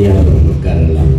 யாரும் உட்காரலாம்.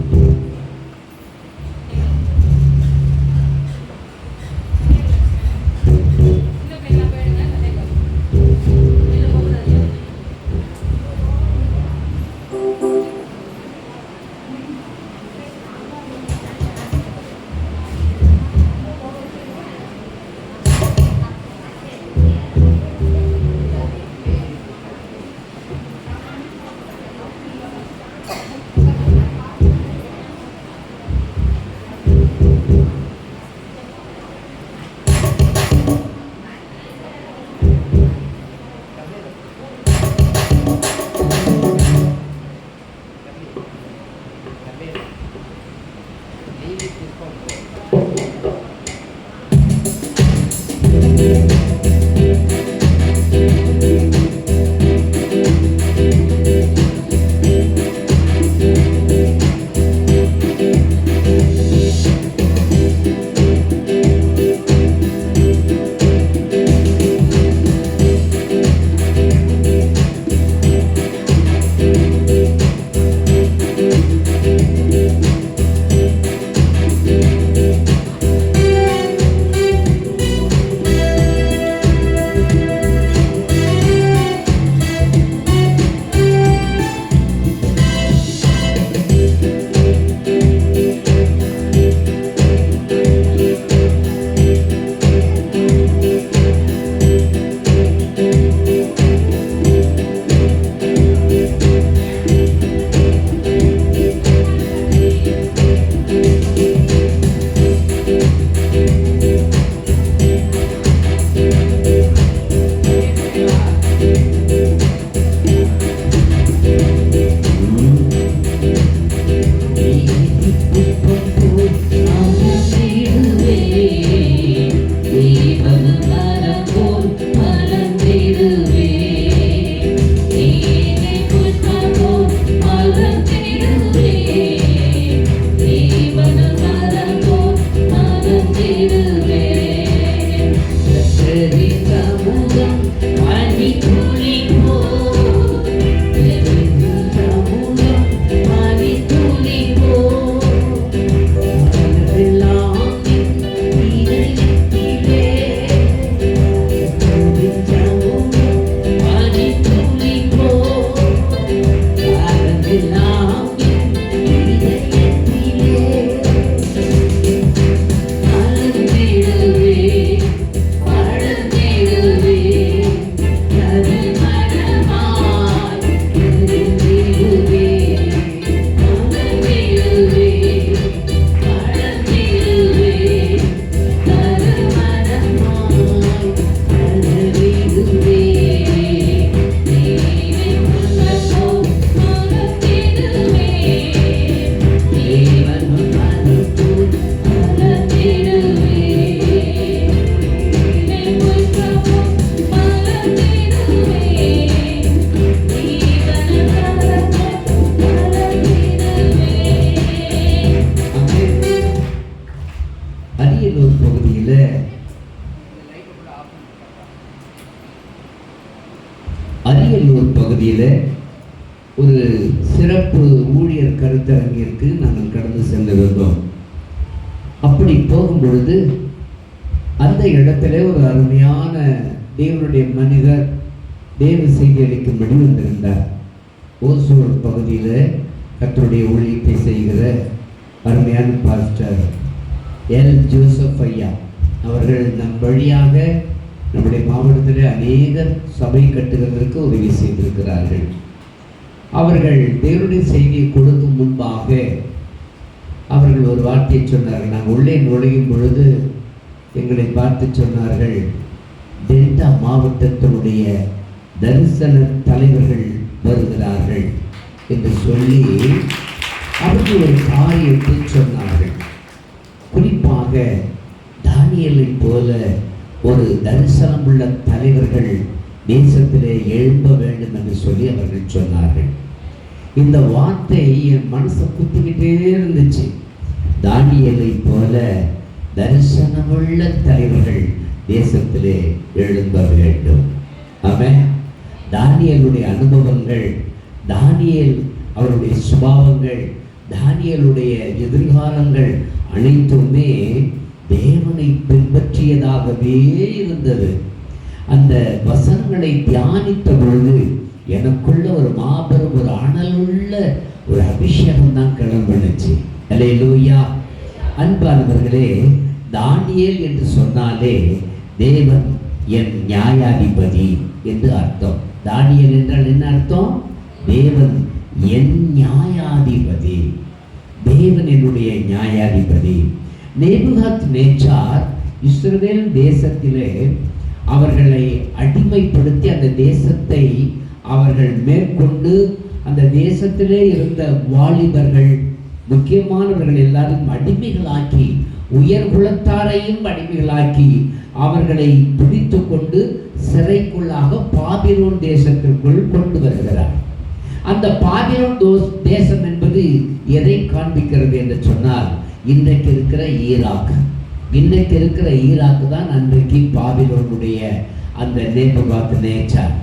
அரியலூர் பகுதியில் ஒரு சிறப்பு ஊழியர் கருத்தரங்கிற்கு நாங்கள் கடந்து சென்றிருந்தோம். அப்படி போகும் பொழுது அந்த இடத்துல ஒரு அருமையான தேவனுடைய மனிதர் தேவ செய்தி அளிக்கும்படி வந்திருந்தார். ஓசூர் பகுதியில் கர்த்தருடைய ஊழியத்தை செய்கிற அருமையான பாஸ்டர் எல் ஜோசப் ஐயா அவர்கள் நம் வழியாக நம்முடைய மாவட்டத்தில் அநேக சபை கட்டுகிறதற்கு உதவி செய்திருக்கிறார்கள். அவர்கள் தேவனுடைய செய்தியை கொடுக்கும் முன்பாக அவர்கள் ஒரு வார்த்தையை சொன்னார்கள். நாங்கள் உள்ளே நுழையும் பொழுது எங்களை பார்த்து சொன்னார்கள், டெல்டா மாவட்டத்தினுடைய தரிசன தலைவர்கள் வருகிறார்கள் என்று சொல்லி அவர்கள் ஒரு காரியத்தை சொன்னார்கள். குறிப்பாக தானியேலை போல ஒரு தரிசனம் உள்ள தலைவர்கள் தேசத்திலே எழும்ப வேண்டும் என்று சொல்லி அவர்கள் சொன்னார்கள். இந்த வார்த்தை என் மனசை குத்திக்கிட்டே இருந்துச்சு. தானியேலை போல தரிசனமுள்ள தலைவர்கள் தேசத்திலே எழும்ப வேண்டும். ஆமென். தானியேலுடைய அனுபவங்கள், தானியேல் அவருடைய சுபாவங்கள், தானியேலுடைய எதிர்காலங்கள் அனைத்துமே தேவனை பின்பற்றியதாகவே இருந்தது. அந்த வசனங்களை தியானித்த பொழுது எனக்குள்ள ஒரு மாபெரும் ஒரு அனலுள்ள ஒரு அபிஷேகம் தான் கிளம்பினுச்சு. அல்லேலூயா. அன்பானவர்களே, தானியேல் என்று சொன்னாலே தேவன் என் நியாயாதிபதி என்று அர்த்தம். தானியேல் என்றால் என்ன அர்த்தம்? தேவன் என் நியாயாதிபதி, தேவன் என்னுடைய நியாயாதிபதி. நேபுகாத்நேச்சார் இஸ்ரவேல் தேசத்திலே அவர்களை அடிமைப்படுத்தி அந்த தேசத்தை அவர்கள் மேற்கொண்டு அந்த தேசத்திலே இருந்த வாலிபர்கள், முக்கியமானவர்கள் எல்லாரும் அடிமைகளாக்கி, உயர் குலத்தாரையும் அடிமைகளாக்கி அவர்களை பிடித்து கொண்டு சிறைக்குள்ளாக பாபிலோன் தேசத்திற்குள் கொண்டு வருகிறார். அந்த பாபிலோன் தேசம் என்பது எதை காண்பிக்கிறது என்று சொன்னால், இன்றைக்கு இருக்கிற ஈராக். இன்றைக்கு இருக்கிற ஈராக் தான் அன்றைக்கு பாபிலோனுடைய அந்த நேபுகாத்நேச்சார்.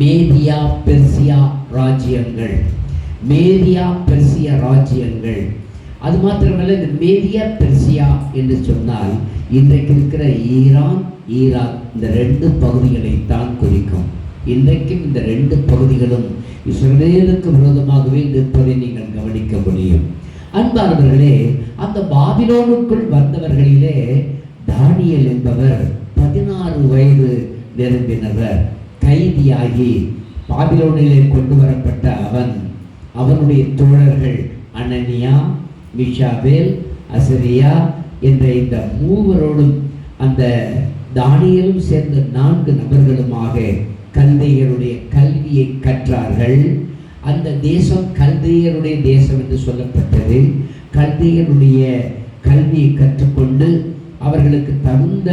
மேதியா பெர்சியா ராஜ்யங்கள், மேதியா பெர்சிய ராஜ்யங்கள். அது மாத்திரமல்ல, இந்த மேதியா பெர்சியா என்று சொன்னால் இன்றைக்கு இருக்கிற ஈரான், ஈராக், இந்த ரெண்டு பகுதிகளைத்தான் குறிக்கும். இன்றைக்கும் இந்த ரெண்டு பகுதிகளும் இஸ்ரவேலுக்கு விரோதமாகவே நிற்பதை நீங்கள் கவனிக்க முடியும். அன்பானவர்களே, அந்த பாபிலோனுக்குள் வந்தவர்களிலே தானியேல் என்பவர் 16 வயது நிரம்பினவர். கைதியாகி பாபிலோனிலே கொண்டு வரப்பட்ட அவனுடைய தோழர்கள் அனனியா, மிஷாவேல், அசரியா என்ற இந்த மூவரோடும் அந்த தானியேலும் சேர்ந்த 4 நபர்களுமாக கல்தையருடைய கல்வியை கற்றார்கள். அந்த தேசம் கல்தையருடைய தேசம் என்று சொல்லப்பட்டது. கல்தையருடைய கல்வியை கற்றுக்கொண்டு அவர்களுக்கு தகுந்த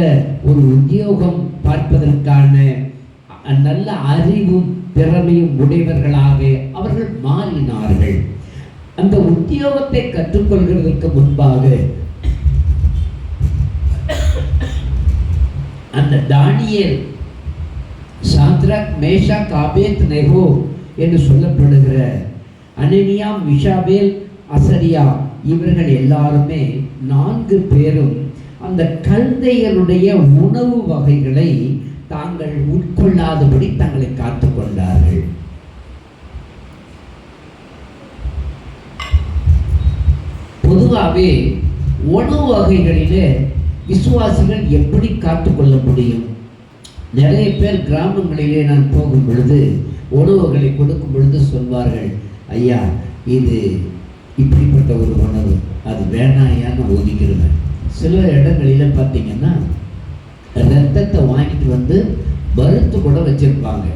ஒரு உத்தியோகம் பார்ப்பதற்கான நல்ல அறிவும் திறமையும் உடையவர்களாக அவர்கள் மாறினார்கள். அந்த உத்தியோகத்தை கற்றுக்கொள்கிறதற்கு முன்பாக அந்த தானியேல், சாத்ராக், மேஷாக், ஆபேத்நேகோ என்று சொல்லப்படுகிற அனனியா, மிஷாவேல், அசரியா இவர்கள் எல்லாருமே 4 பேரும் அந்த கல்தையருடைய உணவு வகைகளை தாங்கள் உட்கொள்ளாதபடி தங்களை காத்துக் கொண்டார்கள். பொதுவாகவே உணவு வகைகளிலே விசுவாசிகள் எப்படி காத்துக்கொள்ள முடியும்? நிறைய பேர் கிராமங்களிலே நான் போகும் பொழுது உணவுகளை கொடுக்கும் பொழுது சொல்வார்கள், ஐயா இது இப்படிப்பட்ட ஒரு உணவு, அது வேணாயான்னு ஒதுக்கிடுவேன். சில இடங்களில் பார்த்தீங்கன்னா ரத்தத்தை வாங்கிட்டு வந்து வறுத்து கூட வச்சிருப்பாங்க.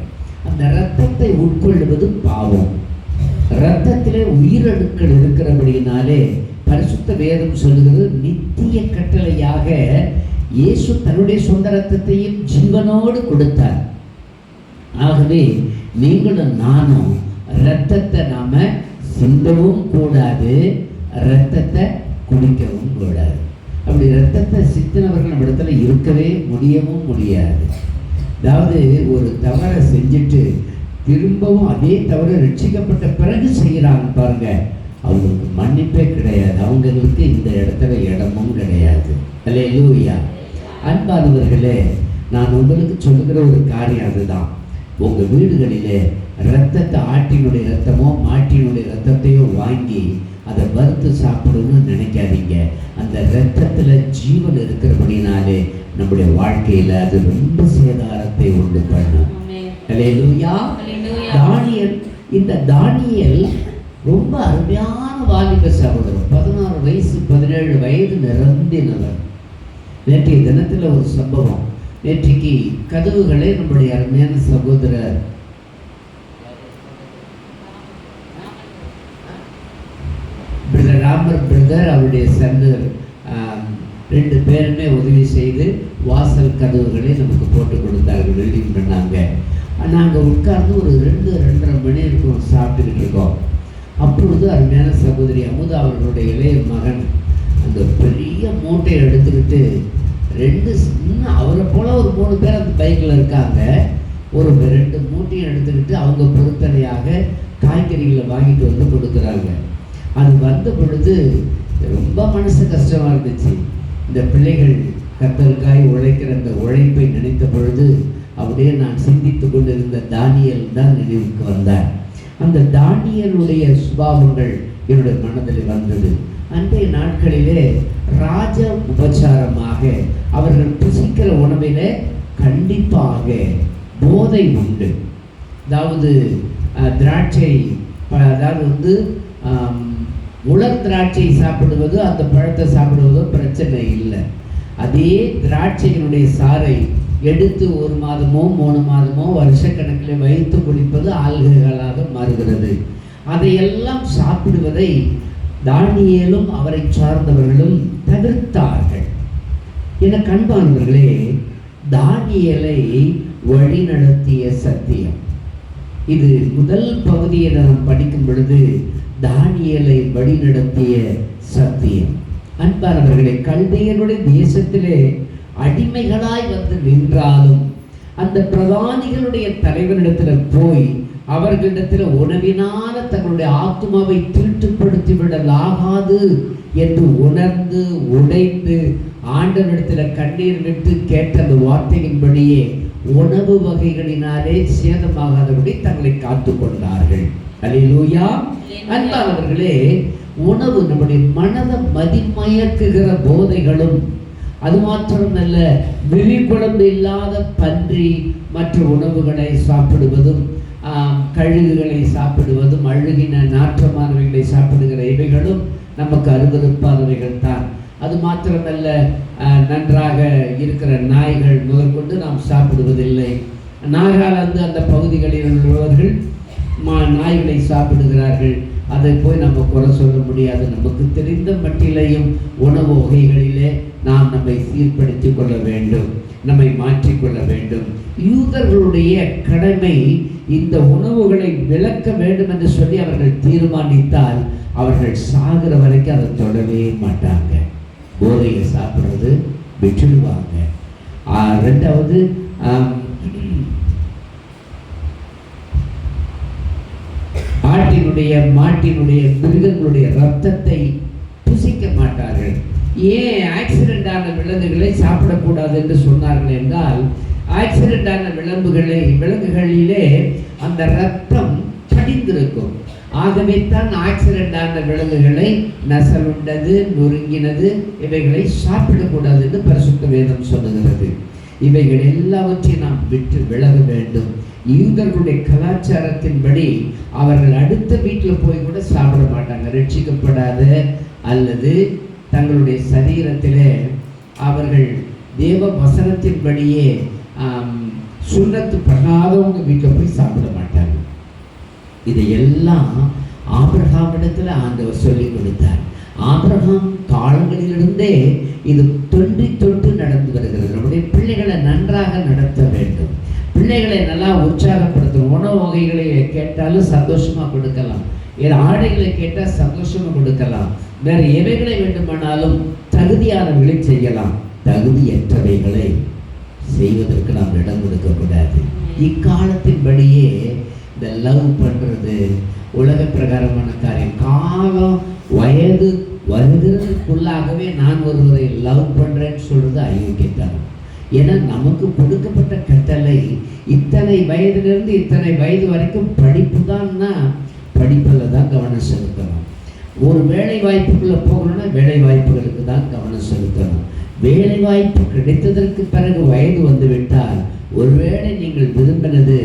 அந்த ரத்தத்தை உட்கொள்வது பாவம். ரத்தத்திலே உயிரணுக்கள் இருக்கிறபடினாலே பரிசுத்த வேதம் சொல்லுகிறது, நித்திய கட்டளையாக இயேசு தன்னுடைய சொந்த ரத்தத்தையும் ஜீவனோடு கொடுத்தார். ஆகவே நீங்களும் நானும் இரத்தத்தை நாம சிந்தவும் கூடாது, இரத்தத்தை குடிக்கவும் கூடாது. அப்படி இரத்தத்தை சிந்தினவர்கள் நம்ம இடத்துல இருக்கவே முடியவும் முடியாது. அதாவது ஒரு தவறை செஞ்சுட்டு திரும்பவும் அதே தவறை ரட்சிக்கப்பட்ட பிறகு செய்கிறாங்க பாருங்க, அவங்களுக்கு மன்னிப்பே கிடையாது, அவங்களுக்கு இந்த இடத்துல இடமும் கிடையாது. அல்லேலூயா. அன்பானவர்களே, நான் உங்களுக்கு சொல்லுகிற ஒரு காரியம் அதுதான். உங்கள் வீடுகளிலே இரத்தத்தை, ஆட்டினுடைய இரத்தமோ மாட்டினுடைய இரத்தத்தையோ வாங்கி அதை வறுத்து சாப்பிடணும்னு நினைக்காதீங்க. அந்த இரத்தத்தில் ஜீவன் இருக்கிறபடினாலே நம்முடைய வாழ்க்கையில் அது ரொம்ப சேதாரத்தை உண்டு பண்ணும். அல்லேலூயா. தானியேல், இந்த தானியேல் ரொம்ப அருமையான வாலிப சகோதரர். 16 வயசு 17 வயது நிரம்பினவர். நேற்றைய தினத்தில் ஒரு சம்பவம். நேற்றைக்கு கதவுகளை நம்முடைய அருமையான சகோதரர் ராமர் பிரதர், அவருடைய சந்தர் 2 பேருமே உதவி செய்து வாசல் கதவுகளை நமக்கு போட்டு கொடுத்தார்கள், வெல்டிங் பண்ணாங்க. நாங்கள் உட்கார்ந்து ஒரு 2-2:30 மணி இருக்கும் சாப்பிட்டுக்கிட்டு இருக்கோம். அப்பொழுது அருமையான சகோதரி அமுதா அவர்களுடைய இளைய மகன் அந்த பெரிய மூட்டையை எடுத்துக்கிட்டு இன்னும் அவரை போல ஒரு 3 பேர் அந்த பைக்கில் இருக்காங்க. ஒரு 2 மூட்டையும் எடுத்துக்கிட்டு அவங்க பொறுத்தனையாக காய்கறிகளை வாங்கிட்டு வந்து கொடுக்குறாங்க. அது வந்த பொழுது ரொம்ப மனசு கஷ்டமாக இருந்துச்சு. இந்த பிள்ளைகள் கர்த்தருக்காய் உழைக்கிற அந்த உழைப்பை நினைத்த பொழுது அப்படியே நான் சிந்தித்து கொண்டிருந்த தானியேல் தான் நினைவுக்கு வந்தார். அந்த தானியேலுடைய சுபாவங்கள் என்னுடைய மனதில் வந்தது. அன்றைய நாட்களிலே ராஜ உபச்சாரமாக அவர்கள் புசிக்கிற உணவிலே கண்டிப்பாக போதை உண்டு. அதாவது திராட்சை, அதாவது உலர் திராட்சை சாப்பிடுவது, அந்த பழத்தை சாப்பிடுவதோ பிரச்சனை இல்லை. அதே திராட்சையினுடைய சாறை எடுத்து 1 மாதமோ 3 மாதமோ வருஷக்கணக்கில் வைத்து குடிப்பது ஆல்கஹாலாக மாறுகிறது. அதையெல்லாம் சாப்பிடுவதை தானியேலும் அவரை சார்ந்தவர்களும் தவிர்த்தார்கள். என கண்பானவர்களே, தானியேலை வழிநடத்திய சத்தியம் இது. முதல் பகுதியை நாம் படிக்கும் பொழுது தானியேலை வழிநடத்திய சத்தியம். அன்பானவர்களே, கல்தையனுடைய தேசத்திலே அடிமைகளாய் வந்து நின்றாலும் அந்த பிரதானிகளுடைய தலைவரிடத்தில் போய் அவர்களிடத்தில் உணவினால தங்களுடைய ஆத்மாவை தீட்டுப்படுத்தி விடலாகாது என்று உணர்ந்து உடைந்து ஆண்டவரிடத்தில் கண்ணீர் விட்டு கேட்ட அந்த வார்த்தையின்படியே உணவு வகைகளினாலே சேதமாகாதபடி தங்களை காத்து கொண்டார்கள். அல்லேலூயா. அன்பானவர்களே, உணவு நம்முடைய மனதை மதிமயக்குகிற போதைகளும், அது மாத்திரமல்ல விழிக்குழம்பு இல்லாத பன்றி மற்ற உணவுகளை சாப்பிடுவதும், கழுகுகளை சாப்பிடுவதும், அழுகின நாற்றமானவைகளை சாப்பிடுகிற இவைகளும் நமக்கு அருவருப்பானவைகள் தான். அது மாத்திரமல்ல, நன்றாக இருக்கிற நாய்கள் முதற்கொண்டு நாம் சாப்பிடுவதில்லை. நாகாலாந்து அந்த பகுதிகளில் உள்ளவர்கள் நாய்களை சாப்பிடுகிறார்கள். அதை போய் நம்ம குறை சொல்ல முடியாது. நமக்கு தெரிந்த மட்டிலையும் உணவு வகைகளிலே நாம் நம்மை சீர்படுத்தி கொள்ள வேண்டும், நம்மை மாற்றிக்கொள்ள வேண்டும். யூதர்களுடைய கடமை இந்த உணவுகளை விளக்க வேண்டும் என்று சொல்லி அவர்கள் தீர்மானித்தால் அவர்கள் சாகிற வரைக்கும் அதை தொடவே மாட்டாங்க. போதையை சாப்பிட்றது விட்டுடுவாங்க. ரெண்டாவது, ஆட்டினுடைய மாட்டினுடைய மிருகங்களுடைய ரத்தத்தை புசிக்க மாட்டார்கள். ஏன் ஆக்சிடென்ட் ஆன விலங்குகளை சாப்பிடக்கூடாது என்று சொன்னார்கள் என்றால், ஆக்சிடென்ட் ஆன விலங்குகளிலே அந்த ரத்தம் படிந்திருக்கும். ஆகவே தான் ஆக்சிடென்ட் ஆன விலங்குகளை நசலுண்டது, நொறுங்கினது இவைகளை சாப்பிடக்கூடாது என்று பரிசுத்த வேதம் சொல்லுகிறது. இவைகள் எல்லாவற்றையும் நாம் விட்டு விலக வேண்டும். யூதர்களுடைய கலாச்சாரத்தின்படி அவர்கள் அடுத்த வீட்டில் போய் கூட சாப்பிட மாட்டாங்க. ரட்சிக்கப்படாத அல்லது தங்களுடைய சரீரத்தில் அவர்கள் தேவ வசனத்தின்படியே சுன்னத்து பண்ணாதவங்க வீட்டில் போய் சாப்பிட மாட்டாங்க. இதையெல்லாம் ஆபிரகாமிடத்தில் ஆண்டவர் சொல்லி கொடுத்தார். ஆபிரகாம் காலங்களிலிருந்தே இது தொன்றி தொட்டு நடந்து வருகிறது. நம்முடைய பிள்ளைகளை நன்றாக நடத்த வேண்டும். பிள்ளைகளை நல்லா உற்சாகப்படுத்தணும். உணவு வகைகளை கேட்டாலும் சந்தோஷமாக கொடுக்கலாம். ஆடைகளை கேட்டால் சந்தோஷமாக கொடுக்கலாம். வேறு எவைகளை வேண்டுமானாலும் தகுதியானவர்களை செய்யலாம். தகுதியற்றவைகளை செய்வதற்கு நாம் இடம் கொடுக்கக்கூடாது. இக்காலத்தின்படியே இந்த லவ் பண்ணுறது உலக பிரகாரமான காரியம். காலம் வயது வருகிறதுக்குள்ளாகவே நான் ஒருவரை லவ் பண்ணுறேன்னு சொல்கிறது அயோக்கியத்தனம். ஏன்னா நமக்கு கொடுக்கப்பட்ட கட்டளை இத்தனை வயதிலிருந்து இத்தனை வயது வரைக்கும் படிப்பு தான்னா படிப்பில் தான் கவனம் செலுத்தணும். ஒரு வேலை வாய்ப்புக்குள்ளே போகணும்னா வேலை வாய்ப்புகளுக்கு தான் கவனம் செலுத்தணும். வேலை வாய்ப்பு கிடைத்ததற்கு பிறகு வயது வந்துவிட்டால், ஒருவேளை நீங்கள் விரும்பினது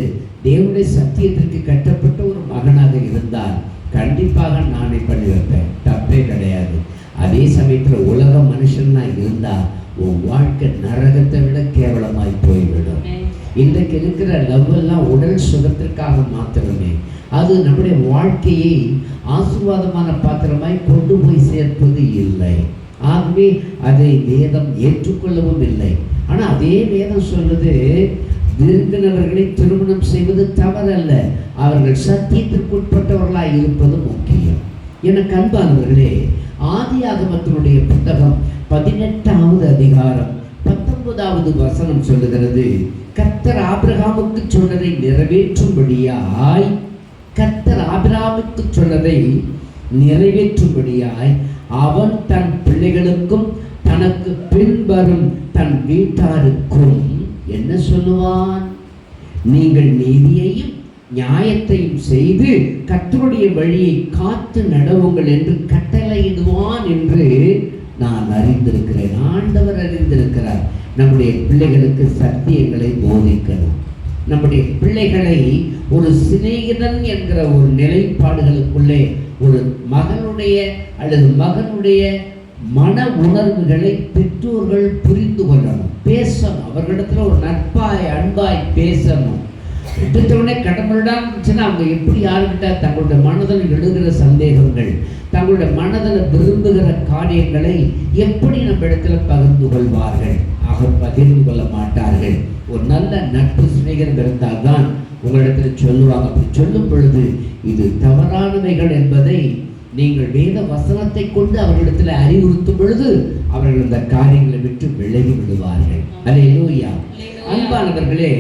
தேவனுடைய சத்தியத்திற்கு கட்டப்பட்ட ஒரு மகனாக இருந்தால் கண்டிப்பாக நானே பண்ணி வைப்பேன், தப்பே கிடையாது. அதே சமயத்தில் உலக மனுஷனா இருந்தால் உன் வாழ்க்கை நரகத்தை விட கேவலமாய் போய்விடும். இன்றைக்கு இருக்கிற லவ் எல்லாம் உடல் சுகத்திற்காக மாத்திரமே. அது நம்முடைய வாழ்க்கையை ஆசீர்வாதமான பாத்திரமாய் கொண்டு போய் சேர்ப்பது இல்லை. ஆகவே அதை வேதம் ஏற்றுக்கொள்ளவும் இல்லை. ஆனால் அதே வேதம் சொல்வது, விருந்தினவர்களை திருமணம் செய்வது தவறல்ல, அவர்கள் சத்தியத்திற்குட்பட்டவர்களாய் இருப்பது முக்கியம். எனக்கு அன்பானவர்களே, ஆதியாகமத்தினுடைய புத்தகம் 18வது அதிகாரம் 19வது வசனம் சொல்லுகிறது, கர்த்தர் ஆபிரகாமுக்கு சொன்னதை நிறைவேற்றும்படியாய் கர்த்தர் ஆபிரகாமுக்கு சொன்னதை நிறைவேற்றும்படியாய் அவன் தன் பிள்ளைகளுக்கும் தனக்கு பின்வரும் தன் வீட்டாருக்கும் என்ன சொல்லுவான்? நீங்கள் நீதியையும் நியாயத்தையும் செய்து கர்த்தருடைய வழியை காத்து நடவுங்கள் என்று கட்டளையிடுவான் என்று நான் அறிந்திருக்கிறேன். ஆண்டவர் அறிந்திருக்கிறார். நம்முடைய பிள்ளைகளுக்கு சத்தியங்களை போதிக்கணும். நம்முடைய பிள்ளைகளை ஒரு சிநேகிதன் என்கிற ஒரு நிலைப்பாடுகளுக்குள்ளே ஒரு மகனுடைய அல்லது மகனுடைய மன உணர்வுகளை பெற்றோர்கள் புரிந்து கொள்ளணும், பேசணும். அவர்களிடத்துல ஒரு நட்பாய் அன்பாய் பேசணும். எடுத்தவுடனே கடமையிடாம இருந்துச்சுன்னா அவங்க எப்படி யாருக்கிட்ட தங்களுடைய மனதில் எழுகிற சந்தேகங்கள், தங்களுடைய மனதில் விரும்புகிற காரியங்களை எப்படி நம்ம இடத்துல பகிர்ந்து கொள்வார்கள்? ஆக பகிர்ந்து கொள்ள மாட்டார்கள். ஒரு நல்ல நட்பு சிநேகிதம் இருந்தால்தான் உங்களிடத்தில் சொல்லுவாங்க. அப்படி சொல்லும் பொழுது இது தவறானவைகள் என்பதை நீங்கள் வேத வசனத்தை கொண்டு அவர்களிடத்தில் அறிவுறுத்தும் பொழுது அவர்கள் இந்த காரியங்களை விட்டு விலகி விடுவார்கள். அல்லேலூயா. அன்பானவர்களே,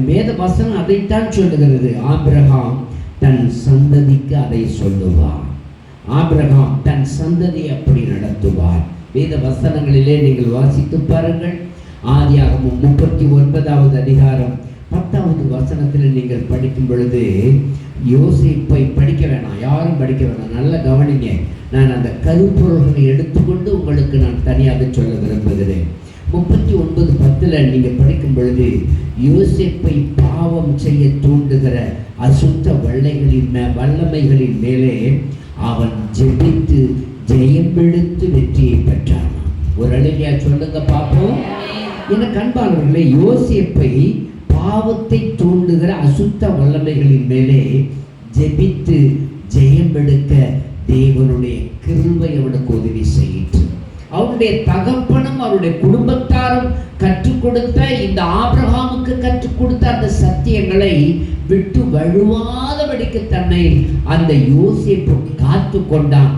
வேத வசனம் அதைத்தான் சொல்லுகிறது. ஆபிரகாம் தன் சந்ததிக்கு அதை சொல்லுவார். ஆபிரகாம் தன் சந்ததியை அப்படி நடத்துவார். வேத வசனங்களிலே நீங்கள் வாசித்து பாருங்கள். ஆதியாகமம் 39வது அதிகாரம் 10வது வசனத்தில் நீங்கள் படிக்கும் பொழுது யோசேப்பை படிக்க வேணாம், யாரும் படிக்க வேணாம், நல்லா கவனிங்க. நான் அந்த கருப்பொருள்களை எடுத்துக்கொண்டு உங்களுக்கு நான் தனியாக சொல்ல விரும்புகிறேன். 39:10 நீங்கள் படிக்கும் பொழுது யோசேப்பை பாவம் செய்ய தூண்டுகிற அசுத்த வல்லமைகளின் மேலே அவன் ஜெபித்து ஜெயம் எடுத்து வெற்றியை பெற்றான். ஒரு அழகியா சொல்லுங்க பார்ப்போம். எனக்கு அன்பானவர்களே, யோசேப்பை பாவத்தை தூண்டுகிற அசுத்த வல்லமைகளின் மேலே ஜெபித்து ஜெயம் எடுக்க தேவனுடைய கிருபை அவனுக்கு உதவி செய்யிற்று. அவருடைய தகப்பனும் அவருடைய குடும்பத்தாரும் கற்றுக் கொடுத்த இந்த ஆபிரகாமுக்கு கற்றுக் கொடுத்த அந்த சத்தியங்களை விட்டு வழுவாதபடிக்கு தன்னை அந்த யோசேப்பு காத்து கொண்டான்.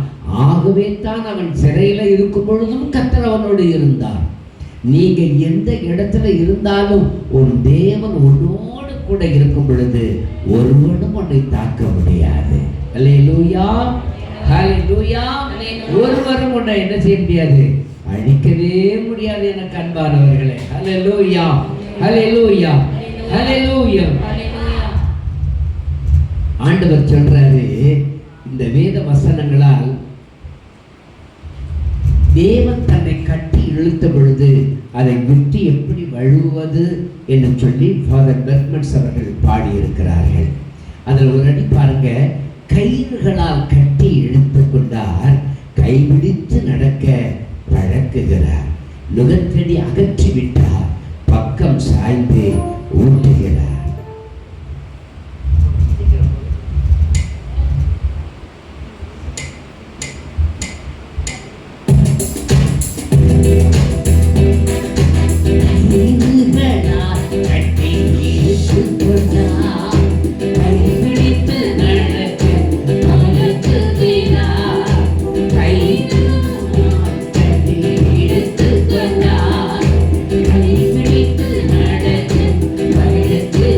ஆகவே தான் அவன் சிறையில இருக்கும் பொழுதும் கர்த்தர் அவனோடு இருந்தார். நீங்க எந்த இடத்துல இருந்தாலும் ஒரு தேவன் உன்னோடு கூட இருக்கும் பொழுது ஒருவனும் உன்னை தாக்க முடியாது. அல்லேலூயா, ஹல்லேலூயா. ஒருவரும் உன்னை என்ன செய்ய முடியாது, அழிக்கவே முடியாது. எனக்கு அன்பானவர்களே, ஹல்லேலூயா, ஹல்லேலூயா, ஹல்லேலூயா. ஆண்டவர் சொல்றாரு, இந்த வேத வசனங்களால் தேவன் தன்னை கட்டி இழுத்த பொழுது அதை விட்டு எப்படி வழுவது என்று சொல்லி ஃபாதர் பெர்க்மன்ஸ் அவர்கள் பாடியிருக்கிறார்கள். அதில் ஒரு அடி பாருங்க. கயிறுகளால் கட்டி இழுத்து கொண்டார், கைபிடித்து நடக்க பழக்குகிறார். நுகத்தடி அகற்றிவிட்டார், பக்கம் சாய்ந்து ஊட்டுகிறார். Hey,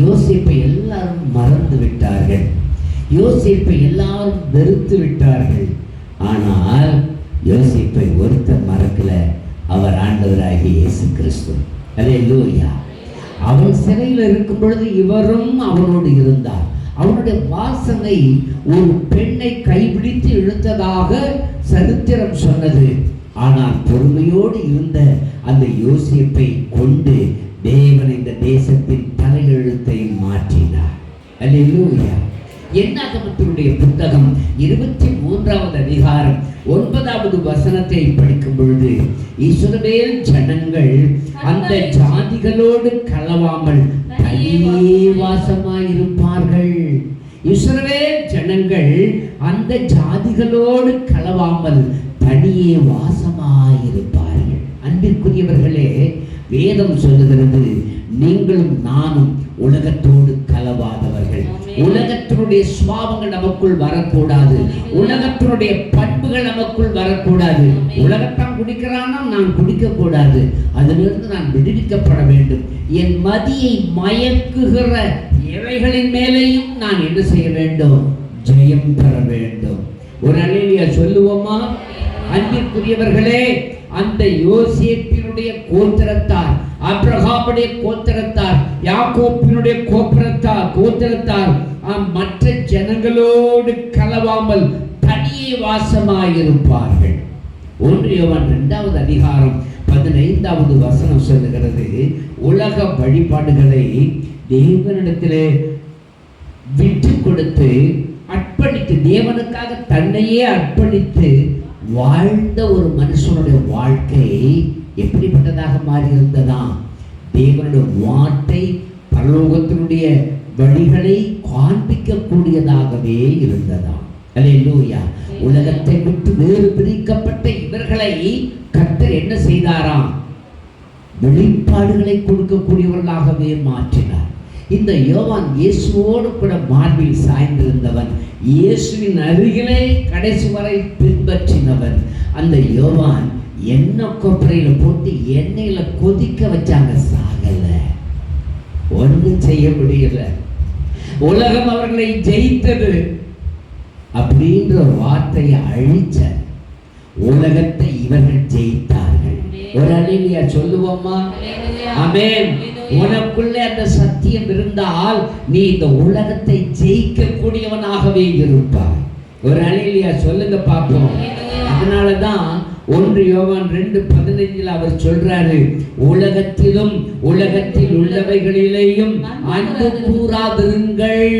யோசேப்பை எல்லாரும் மறந்து விட்டார்கள், யோசேப்பை எல்லாரும் வெறுத்து விட்டார்கள். ஆனால் யோசேப்பை ஒருத்தர் மறக்கல, அவர் ஆண்டவராகிய இயேசு கிறிஸ்து. அல்லேலூயா. அவன் சிறையில் இருக்கும் பொழுது இவரும் அவனோடு இருந்தார். அவனுடைய வாசனை ஒரு பெண்ணை கைபிடித்து இழுத்ததாக சரித்திரம் சொன்னது. ஆனால் பொறுமையோடு இருந்த அந்த யோசேப்பை கொண்டு தேவன் இந்த தேசத்தின் தலையெழுத்தை மாற்றினார். அல்லேலூயா. என்னாகமத்தினுடைய புத்தகம் 23வது அதிகாரம் 9வது வசனத்தை படிக்கும் பொழுது, இஸ்ரவேல் ஜனங்கள் அந்த ஜாதிகளோடு கலவாமல் தனியே வாசமாயிருப்பார்கள். இஸ்ரவேல் ஜனங்கள் அந்த ஜாதிகளோடு கலவாமல் தனியே வாசமாயிருப்பார்கள். அன்பிற்குரியவர்களே, வேதம் சொல்லுகிறது, நீங்களும் நானும் உலகத்தோடு கலவாதவர்கள். உலகத்தினுடைய சுபாவங்கள் நமக்குள் வரக்கூடாது, உலகத்தினுடைய பண்புகள் நமக்குள் வரக்கூடாது. உலகத்தான் குடிக்கிறானா நான் குடிக்க கூடாது, அதிலிருந்து நான் விடுவிக்கப்பட வேண்டும். என் மதியை மயக்குகிற இவைகளின் மேலேயும் நான் என்ன செய்ய வேண்டும்? ஜெயம் பெற வேண்டும். ஒரு அல்லேலூயா சொல்லுவோமா? அன்பிற்குரியவர்களே, அந்த யோசேப்பினுடைய கோத்திரத்தார், ஆபிரகாமுடைய கோத்திரத்தார், யாக்கோபினுடைய கோத்திரத்தார் மற்ற ஜனங்களோடு கலவாமல் தனியே வாசமாயிருப்பார்கள். 1 யோவான் 2வது அதிகாரம் 15வது வசனம் சொல்லுகிறது, உலக வழிபாடுகளை தேவனிடத்திலே விட்டு கொடுத்து அர்ப்பணித்து, தேவனுக்காக தன்னையே அர்ப்பணித்து வாழ்ந்த ஒரு மனுஷனுடைய வாழ்க்கை எப்படிப்பட்டதாக மாறி இருந்ததா? தேவனுடைய வார்த்தை பரலோகத்தினுடைய வழிகளை காண்பிக்கக்கூடியதாகவே இருந்ததா? அல்லேலூயா. உலகத்தை விட்டு வேறு பிரிக்கப்பட்ட இவர்களை கர்த்தர் என்ன செய்தாராம்? வெளிப்பாடுகளை கொடுக்கக்கூடியவர்களாகவே மாற்றினார். இந்த யோவான் இயேசுவோடு கூட மார்பில் சாய்ந்திருந்தவன், இயேசுவின் அருகிலே கடைசி வரை பின்பற்றினவன். அந்த யோவான் எண்ணெய் கொப்பரையில போட்டு எண்ணெயில கொதிக்க வச்சாங்க, சாகல, ஒன்றும் செய்ய முடியல. உலகம் அவர்களை ஜெயித்தது அப்படின்ற வார்த்தையை அழிச்ச உலகத்தை இவர்கள் ஜெயித்தார்கள். ஒரு அல்லேலூயா சொல்லுவோமா? ஆமென். உனக்குள்ளே அந்த சத்தியம் இருந்தால் நீ இந்த உலகத்தை ஜெயிக்க கூடியவனாகவே இருப்பாய். ஒரு அல்லேலூயா சொல்லுங்க பார்ப்போம். அதனாலதான் 1 யோவான் 2:15 அவர் சொல்றாரு, உலகத்திலும் உலகத்தில் உள்ளவைகளிலேயும் அன்பு கூறாதிருங்கள்.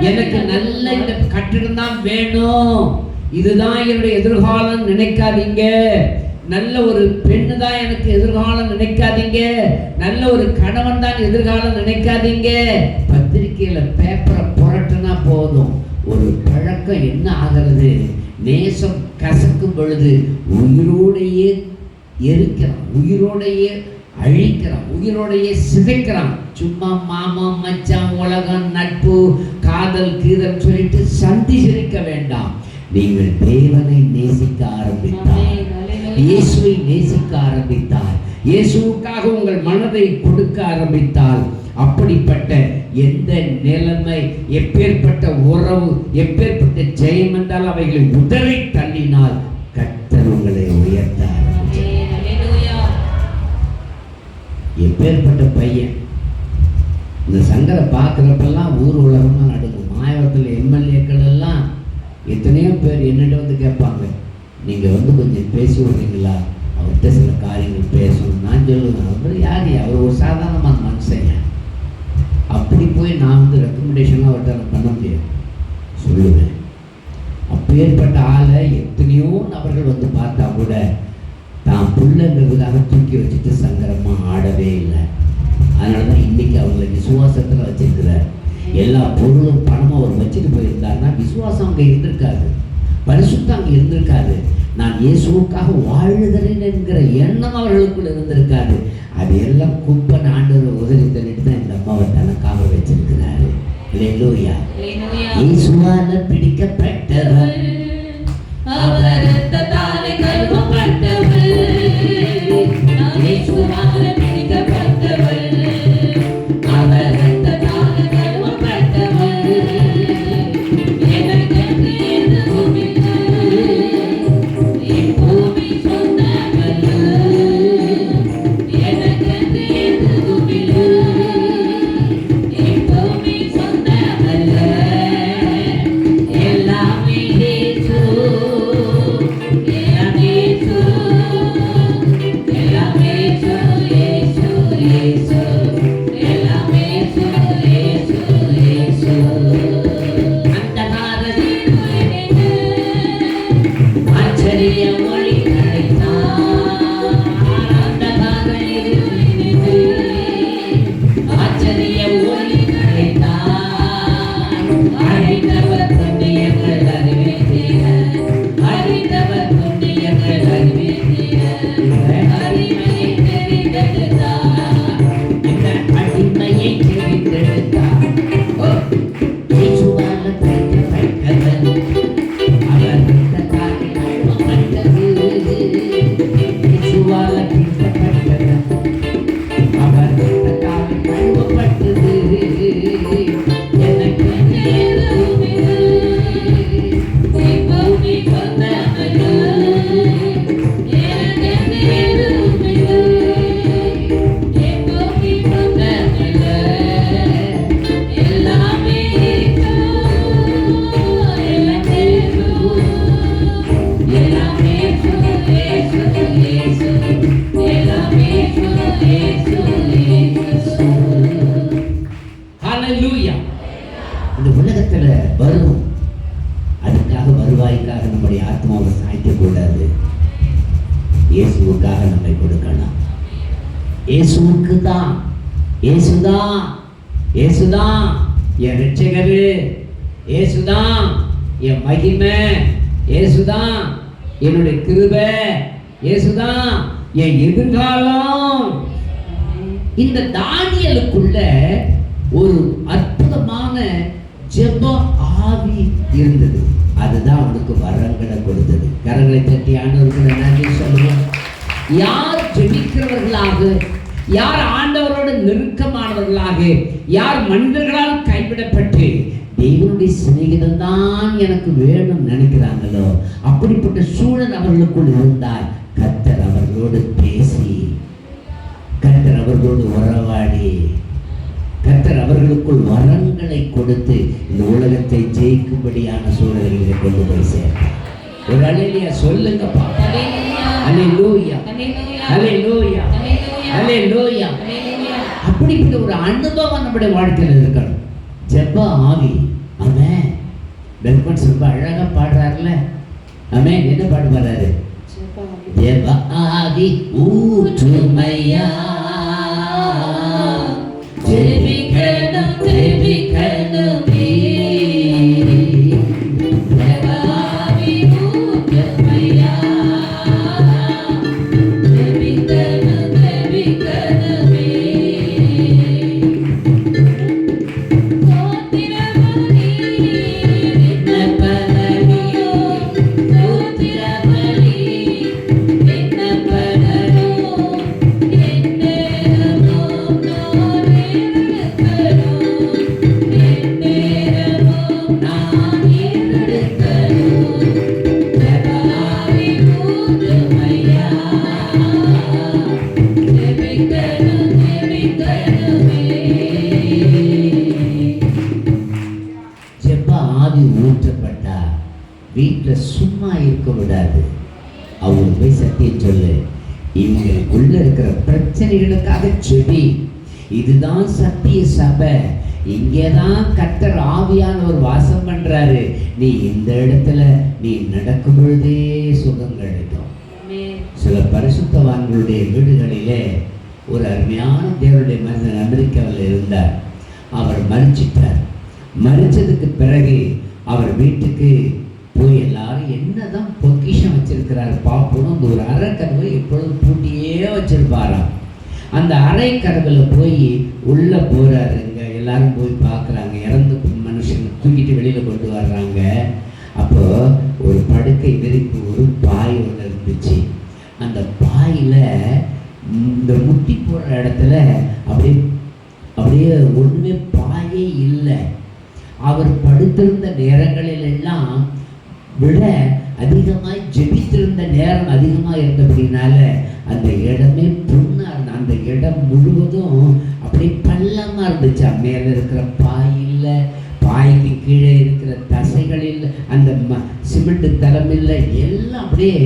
எனக்கு நல்ல இந்த கட்டிடம் தான் வேணும், இதுதான் என்னுடைய எதிர்காலம் நினைக்காதீங்க. நல்ல ஒரு பெண்ணு தான் எனக்கு எதிர்காலம் நினைக்காதீங்க. நல்ல ஒரு கணவன் தான் எதிர்காலம் நினைக்காதீங்க. பத்திரிகையில பேப்பரை புரட்டுனா போதும், ஒரு பழக்கம் என்ன ஆகிறது? நேசம் கசக்கும் பொழுது உயிரோடையே எரிக்கிறான், உயிரோடையே அழிக்கிறான், உயிரோடையே சிதைக்கிறான். சும்மா மாமா மச்சான் உலகம் நட்பு காதல் கீதல் சொல்லிட்டு சந்தி சிரிக்க வேண்டாம். நீங்கள் தேவனை நேசிக்க ஆரம்பித்தார், இயேசுவை நேசிக்க ஆரம்பித்தார், இயேசுவுக்காக உங்கள் மனதை கொடுக்க ஆரம்பித்தால், அப்படிப்பட்ட எந்த நிலைமை, எப்பேற்பட்ட உறவு, எப்பேற்பட்ட ஜெயம் என்றால் அவைகளை உதறி தள்ளினால் கர்த்தர் உங்களை உயர்த்த ஆரம்பித்தார். எப்பேற்பட்ட பையன்! இந்த சங்கரை பார்க்குறப்பெல்லாம் ஊர் உலகமாக நடக்கும். மாயவரத்தில் எம்எல்ஏக்கள் எல்லாம் எத்தனையோ பேர் என்னிட்ட வந்து கேட்பாங்க, நீங்கள் வந்து கொஞ்சம் பேசி விடுறீங்களா, அவர்கிட்ட சில காரியங்கள் பேசணும். நான் சொல்லுவேன், அவர் யார்? அவர் ஒரு சாதாரணமான மனுஷங்க. அப்படி போய் நான் வந்து ரெக்கமெண்டேஷன்லாம் அவர்கிட்ட பண்ண முடியாது. சொல்லுவேன், அப்பேற்பட்ட ஆளை எத்தனையோ நபர்கள் வந்து பார்த்தா கூட தான் பிள்ளைங்கிறதுக்காக தூக்கி வச்சுட்டு சங்கரமா ஆடவே இல்லை. அதனால தான் இன்னைக்கு அவங்களை விசுவாசத்தில் வச்சிருக்கிறார். எல்லா பொருளும் பணமும் அவர் வச்சுட்டு போயிருந்தாருன்னா விசுவாசம் அங்கே இருந்திருக்காது, பரிசுத்தம் அங்கே இருந்திருக்காது. நான் இயேசுவுக்காக வாழுகிறேன் என்கிற எண்ணம் அவர்களுக்குள்ள இருந்திருக்காது. அது எல்லாம் குப்பன் ஆண்டவர் உதவி தள்ளிட்டு தான் இந்த அம்மாவை தனக்காக வச்சிருக்கிறாரு. அல்லேலூயா. இயேசுவால பிடிக்கப்பட்டவர், அவர் ரத்தத்தாலே கழுவப்பட்டவர், இயேசுவால பிடிக்கப்பட்டவர், அவர் ரத்தத்தாலே மனிதர்களுக்காக நம்முடைய ஆத்மாவை சாய்க்கக்கூடாது. இயேசுவுக்காக நம்மை கொடுக்கணும். இயேசுவுக்கு தான், இயேசுதான், இயேசுதான் என் ரட்சகரு, இயேசுதான் என் மகிமை, இயேசுதான் என்னுடைய கிருபை, இயேசுதான் என் எதிர்காலம். இந்த தானியலுக்குள்ள ஒரு அற்புதமான ஜெப ஆவி இருந்தது. அதுதான் அவனுக்கு வரங்களை கொடுத்தது. கரங்களை தட்டி ஆண்டவருக்கு நன்றி சொல்லுவோம். யார் ஜெபிக்கிறவர்களாக, யார் ஆண்டவரோடு நெருக்கமானவர்களாக, யார் மனிதர்களால் கைவிடப்பட்டு தேவனுடைய சிநேகிதம் தான் எனக்கு வேணும் நினைக்கிறாங்களோ, அப்படிப்பட்ட சூழல் அவர்களுக்குள் இருந்தால் கர்த்தர் அவர்களோடு பேசி, கர்த்தர் அவர்களோடு உறவாடி, கர்த்தர் அவர்களுக்குள் வரங்களை கொடுத்து இந்த உலகத்தை ஜெயிக்கும்படியான சூழல்களை கொண்டு போய் சேர்ப்பார். ஒரு அல்லேலூயா சொல்லுங்க பாப்பா. அல்லேலூயா, அல்லேலூயா, அல்லேலூயா. அப்படிப்பட்ட ஒரு அனுபவம் நம்முடைய வாழ்க்கையில் இருக்கணும். ஜெப ஆவி. ஆமென். பெல்கன்ஸ் ரொம்ப அழகா பாடுறாருல. ஆமென். என்ன பாட்டு பாடுறாரு? ஜெப ஆவி ஊற்றுமையா, ஜெபிக்கணும் ஜெபிக்கணுமே, ஜெப ஆவி ஊற்றுமையா, ஜெபிக்கணும் ஜெபிக்கணுமே. வீட்டில் சும்மா இருக்க விடாது. அவங்களுக்கு போய் சத்தியம் சொல்லு. இவங்களுக்குள்ள இருக்கிற பிரச்சனைகளுக்காக செவி. இதுதான் சத்திய சபை. இங்கேதான் கர்த்தர் ஆவியானவர் வாசம் பண்றாரு. நீ இந்த இடத்துல நீ நடக்கும் பொழுதே சுகம் கிடைக்கும். சில பரிசுத்தவான்களுடைய வீடுகளிலே ஒரு அருமையான தேவனுடைய மனிதன் அமெரிக்காவில் இருந்தார். அவர் மரிச்சிட்டார். மரிச்சதுக்கு பிறகு அவர் வீட்டுக்கு போய் எல்லாரும் என்னதான் பொக்கிஷம் வச்சிருக்கிறாரு பார்ப்போம். அந்த ஒரு அரைக்கதவை எப்பொழுதும் பூட்டியே வச்சிருப்பாராம். அந்த அரைக்கதவுல போய் உள்ள போறாருங்க. எல்லாரும் போய் பார்க்குறாங்க. இறந்து மனுஷன் தூக்கிட்டு வெளியில கொண்டு வர்றாங்க. அப்போ ஒரு படுக்கை விரிப்பு, ஒரு பாய் ஒன்று இருந்துச்சு. அந்த பாயில இந்த முட்டி போடுற இடத்துல அப்படியே அப்படியே ஒண்ணுமே பாயே இல்லை. அவர் படுத்திருந்த நேரங்களில் எல்லாம் விட அதிகமாய் ஜெபித்திருந்த நேரம் அதிகமாக இருந்தபடினால அந்த இடமே புண்ணா இருந்த, அந்த இடம் முழுவதும் அப்படியே பள்ளமா இருந்துச்சு. மேலே இருக்கிற பாய் இல்லை, பாய்க்கு கீழே இருக்கிற தசைகள் இல்லை, அந்த சிமெண்ட் தரம் இல்லை, எல்லாம் அப்படியே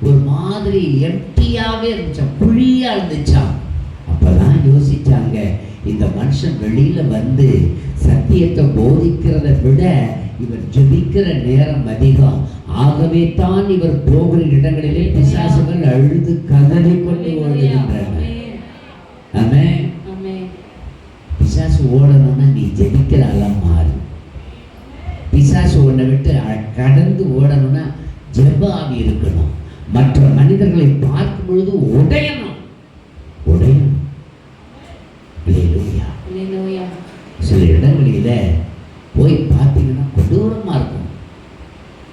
ஒரு மாதிரி எம்டியாவே இருந்துச்சா, குழியா இருந்துச்சா. அப்பதான் யோசிச்சாங்க, இந்த மனுஷன் வெளியில வந்து சத்தியத்தை போதிக்கிறத விட இவர் ஜெபிக்கிற நேரம் அதிகம். ஆகவே தான் இவர் போகிற இடங்களிலே பிசாசுகள் அழுது கதறி கொண்டு ஓடுகின்றன. ஆமென். பிசாசு ஓடணும்னா நீ ஜெபிக்கிற ஆளா மாறு. பிசாசு உன்னை விட்டு கடந்து ஓடணும்னா ஜெப ஆவி இருக்கணும். மற்ற மனிதர்களை பார்க்கும் பொழுது உடையணும். சில இடங்களில போய் பார்த்தீங்கன்னா கொடூரமா இருக்கும்.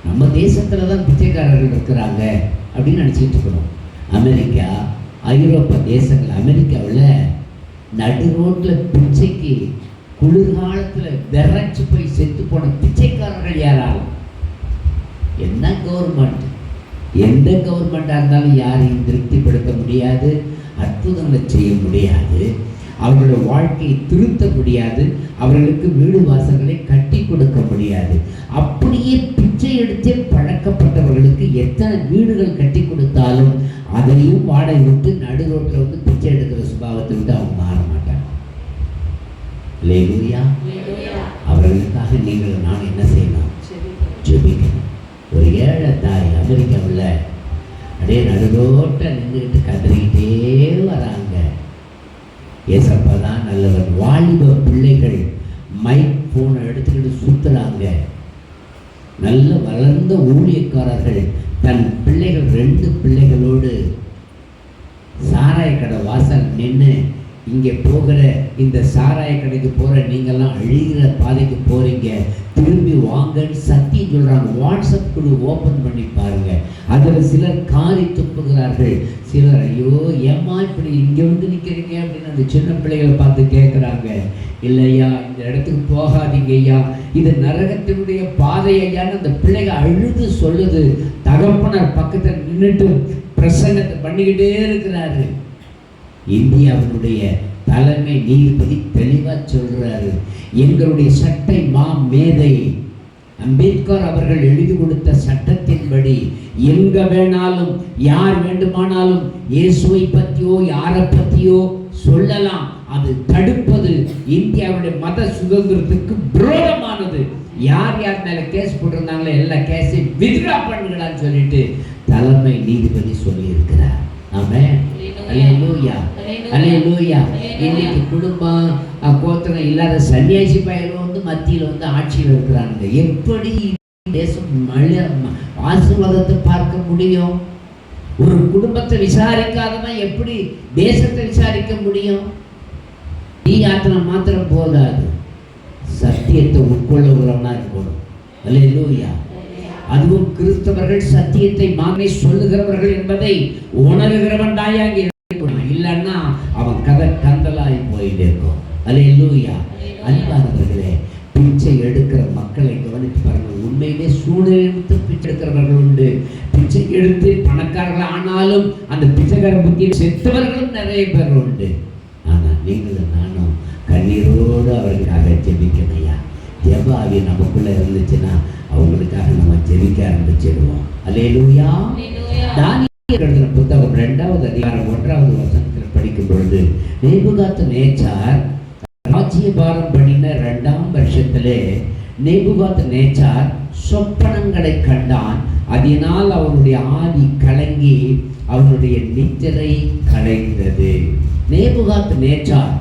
நம்ம தேசத்துல தான் பிச்சைக்காரர்கள் இருக்கிறாங்க அப்படின்னு நினைச்சிட்டு இருக்கிறோம். அமெரிக்கா, ஐரோப்பா தேசங்கள், அமெரிக்காவில் நடு ரோட்டில் பிச்சைக்கு குளிர்காலத்துல விரைச்சு போய் செத்து போன பிச்சைக்காரர்கள் யாராலும். என்ன கவர்மெண்ட், எந்த கவர்மெண்ட்டாக இருந்தாலும் யாரையும் திருப்திப்படுத்த முடியாது, அற்புதங்களை செய்ய முடியாது, அவர்களுடைய வாழ்க்கையை திருத்த முடியாது, அவர்களுக்கு வீடு வாசல்களை கட்டி கொடுக்க முடியாது. அப்படியே பிச்சை எடுத்தே பழக்கப்பட்டவர்களுக்கு எத்தனை வீடுகள் கட்டி கொடுத்தாலும் அதையும் வாடகை விட்டு நடு ரோட்டில் வந்து பிச்சை எடுக்கிற சுபாவத்தை விட்டு அவங்க மாற மாட்டாங்க. அல்லேலூயா. அவர்களுக்காக நீங்கள் நான் என்ன செய்யணும்? ஜெபிக்கணும். ஒரு ஏழை அமெரிக்காவில் அப்படியே நடுரோட்ட நின்றுக்கிட்டு கதறிக்கிட்டே வராங்க. ஏசப்பா தான் நல்லவர். வாலிப பிள்ளைகள் மைக் போனை எடுத்துக்கிட்டு சுற்றுறாங்க. நல்ல வளர்ந்த ஊழியக்காரர்கள் தன் பிள்ளைகள் 2 பிள்ளைகளோடு சாராய கடை வாசல் நின்று, இங்கே போகிற இந்த சாராய கடைக்கு போகிற நீங்கள்லாம் அழிகிற பாதைக்கு போகிறீங்க, திரும்பி வாங்கன்னு சத்தியம் சொல்கிறாங்க. வாட்ஸ்அப் குழு ஓப்பன் பண்ணி பாருங்கள். அதில் சிலர் காரி துப்புகிறார்கள், சிலர் ஐயோ ஏம்மா இப்படி இங்கே வந்து நிற்கிறீங்க அப்படின்னு அந்த சின்ன பிள்ளைகளை பார்த்து கேட்குறாங்க. இல்லையா, இந்த இடத்துக்கு போகாதீங்க ஐயா, இது நரகத்தினுடைய பாதை ஐயான்னு அந்த பிள்ளைகள் அழுது சொல்லுது. தகப்பனர் பக்கத்தில் நின்றுட்டு பிரசங்கத்தை பண்ணிக்கிட்டே இருக்கிறாரு. இந்தியாவினுடைய தலைமை நீதிபதி தெளிவாக சொல்றாரு, எங்களுடைய சட்டை மேதை அம்பேத்கர் அவர்கள் எழுதி கொடுத்த சட்டத்தின்படி எங்க வேணாலும் யார் வேண்டுமானாலும் இயேசுவை பற்றியோ யாரை பற்றியோ சொல்லலாம். அது தடுப்பது இந்தியாவுடைய மத சுதந்திரத்துக்கு விரோதமானது. யார் யார் மேல கேஸ் போட்டிருந்தாங்களோ எல்லா கேஸையும் வித்ட்ரா பண்ணுங்களான்னு சொல்லிட்டு தலைமை நீதிபதி சொல்லி இருக்கிறார். ஆமென். அல்லேலூயா, அல்லேலூயா. இன்னைக்கு குடும்பம் கோத்திரம் இல்லாத சன்னியாசி பயலும் வந்து மத்தியில் வந்து ஆட்சியில் இருக்கிறாங்க. எப்படி தேசம் ஆசீர்வாதத்தை பார்க்க முடியும்? ஒரு குடும்பத்தை விசாரிக்காதவன் எப்படி தேசத்தை விசாரிக்க முடியும்? ஆத்திரம் மாத்திரம் போதாது, சத்தியத்தை உட்கொள்ளுகிறவனா இருக்கணும். அல்லேலூயா. அதுவும் கிறிஸ்தவர்கள் சத்தியத்தை மாமே சொல்லுகிறவர்கள் என்பதை உணர்கிறவன் தாயாங்க இருக்கணும். இல்லைன்னா அவன் கதை கந்தலாய் போயிட்டே இருக்கும். அல்லேலூயா. அன்பானவர்களே, பிச்சை எடுக்கிற மக்களை கவனித்து பாருங்கள். உண்மையிலே சூழ்நிலை பிச்சை எடுக்கிறவர்கள் உண்டு. பிச்சை எடுத்து பணக்காரர்கள் ஆனாலும் அந்த பிச்சைக்கார புத்தியில் செத்தவர்களும் நிறைய பேர் உண்டு. ஆனால் நீங்களும் நானும் கண்ணீரோடு அவர்களுக்காக ஜெபிக்கணையா. ஜெப ஆவி நமக்குள்ள இருந்துச்சுன்னா அவங்களுக்காக நம்ம ஜெபிக்க ஆரம்பிச்சிடுவோம். அல்லேலூயா. தானியேல் எழுதின புத்தகம் 2வது அதிகாரம் 1வது வசனத்தில் படிக்கும் பொழுது, நேபுகாத்நேச்சார் ராஜ்யபாரம் பண்ணின 2ஆம் வருஷத்திலே நேபுகாத்நேச்சார் சொப்பனங்களை கண்டான். அதனால் அவனுடைய ஆவி கலங்கி அவனுடைய நித்திரை கலைந்தது. நேபுகாத்நேச்சார்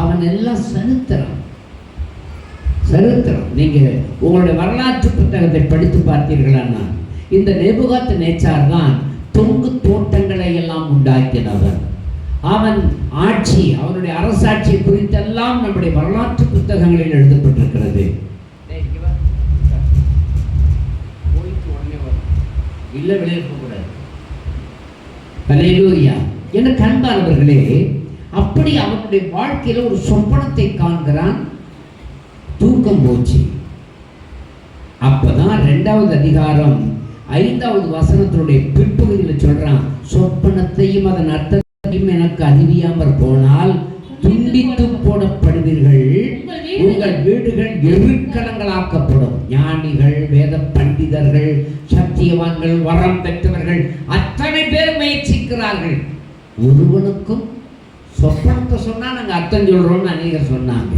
அவன் எல்லாம் சரித்திரம். நீங்க உங்களுடைய வரலாற்று புத்தகத்தை படித்து பார்த்தீர்களானா, இந்த நேபுகாத்நேச்சார் தான் தொங்கு தோட்டங்களை எல்லாம் உண்டாக்கினவன். அவன் ஆட்சி, அவனுடைய அரசாட்சி குறித்தெல்லாம் நம்முடைய வரலாற்று புத்தகங்களில் எழுதப்பட்டிருக்கிறது. இல்ல வெளியே போகக்கூடாது. அல்லேலூயா. என கண்பானவர்களே, அப்படி அவனுடைய வாழ்க்கையில ஒரு சொப்பனத்தை காண்கிறான். தூக்கம் போச்சு. அப்பதான் 2வது அதிகாரம் 5வது வசனத்தினுடைய பிற்பகுதியில் சொல்றான், சொப்பனத்தையும் அதன் அர்த்தத்தையும் எனக்கு அறிவியாமற் போனால் துண்டித்து போடப்படுவீர்கள், உங்கள் வீடுகள் எருக்களங்களாக்கப்படும். ஞானிகள், வேத பண்டிதர்கள், சத்தியவான்கள், வரம் பெற்றவர்கள் அத்தனை பேர் முயற்சிக்கிறார்கள். ஒருவனுக்கும் சொப்பனத்தை சொன்னா நாங்க அர்த்தம் சொல்றோம்னு அநேகர் சொன்னாங்க.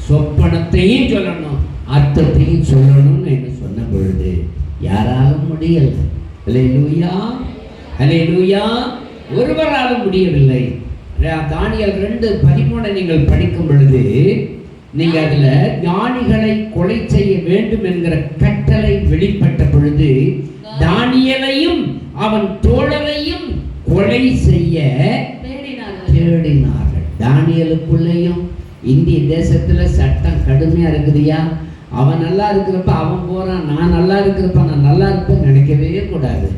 சொப்பனத்தையும் சொல்லணும், அர்த்தத்தையும் சொல்லணும்னு என்ன சொன்ன பொழுது யாராலும் முடியல. அல்லேலூயா, அல்லேலூயா. ஒருவராலும் முடியவில்லை. தானியேல் 2:13 நீங்கள் படிக்கும் பொழுது நீங்க அதுல ஞானிகளை கொலை செய்ய வேண்டும் என்கிற கட்டளை வெளிப்பட்ட பொழுது தானியேலையும் அவன் தோழரையும் கொலை செய்ய தேடினார்கள். தானியேலுக்குள்ளேயும் இந்திய தேசத்துல சட்டம் கடுமையா இருக்குதுயா. அவன் நல்லா இருக்கிறப்ப அவன் போறான், நான் நல்லா இருக்கிறப்ப நான் நல்லா இருப்பேன் நினைக்கவே கூடாது.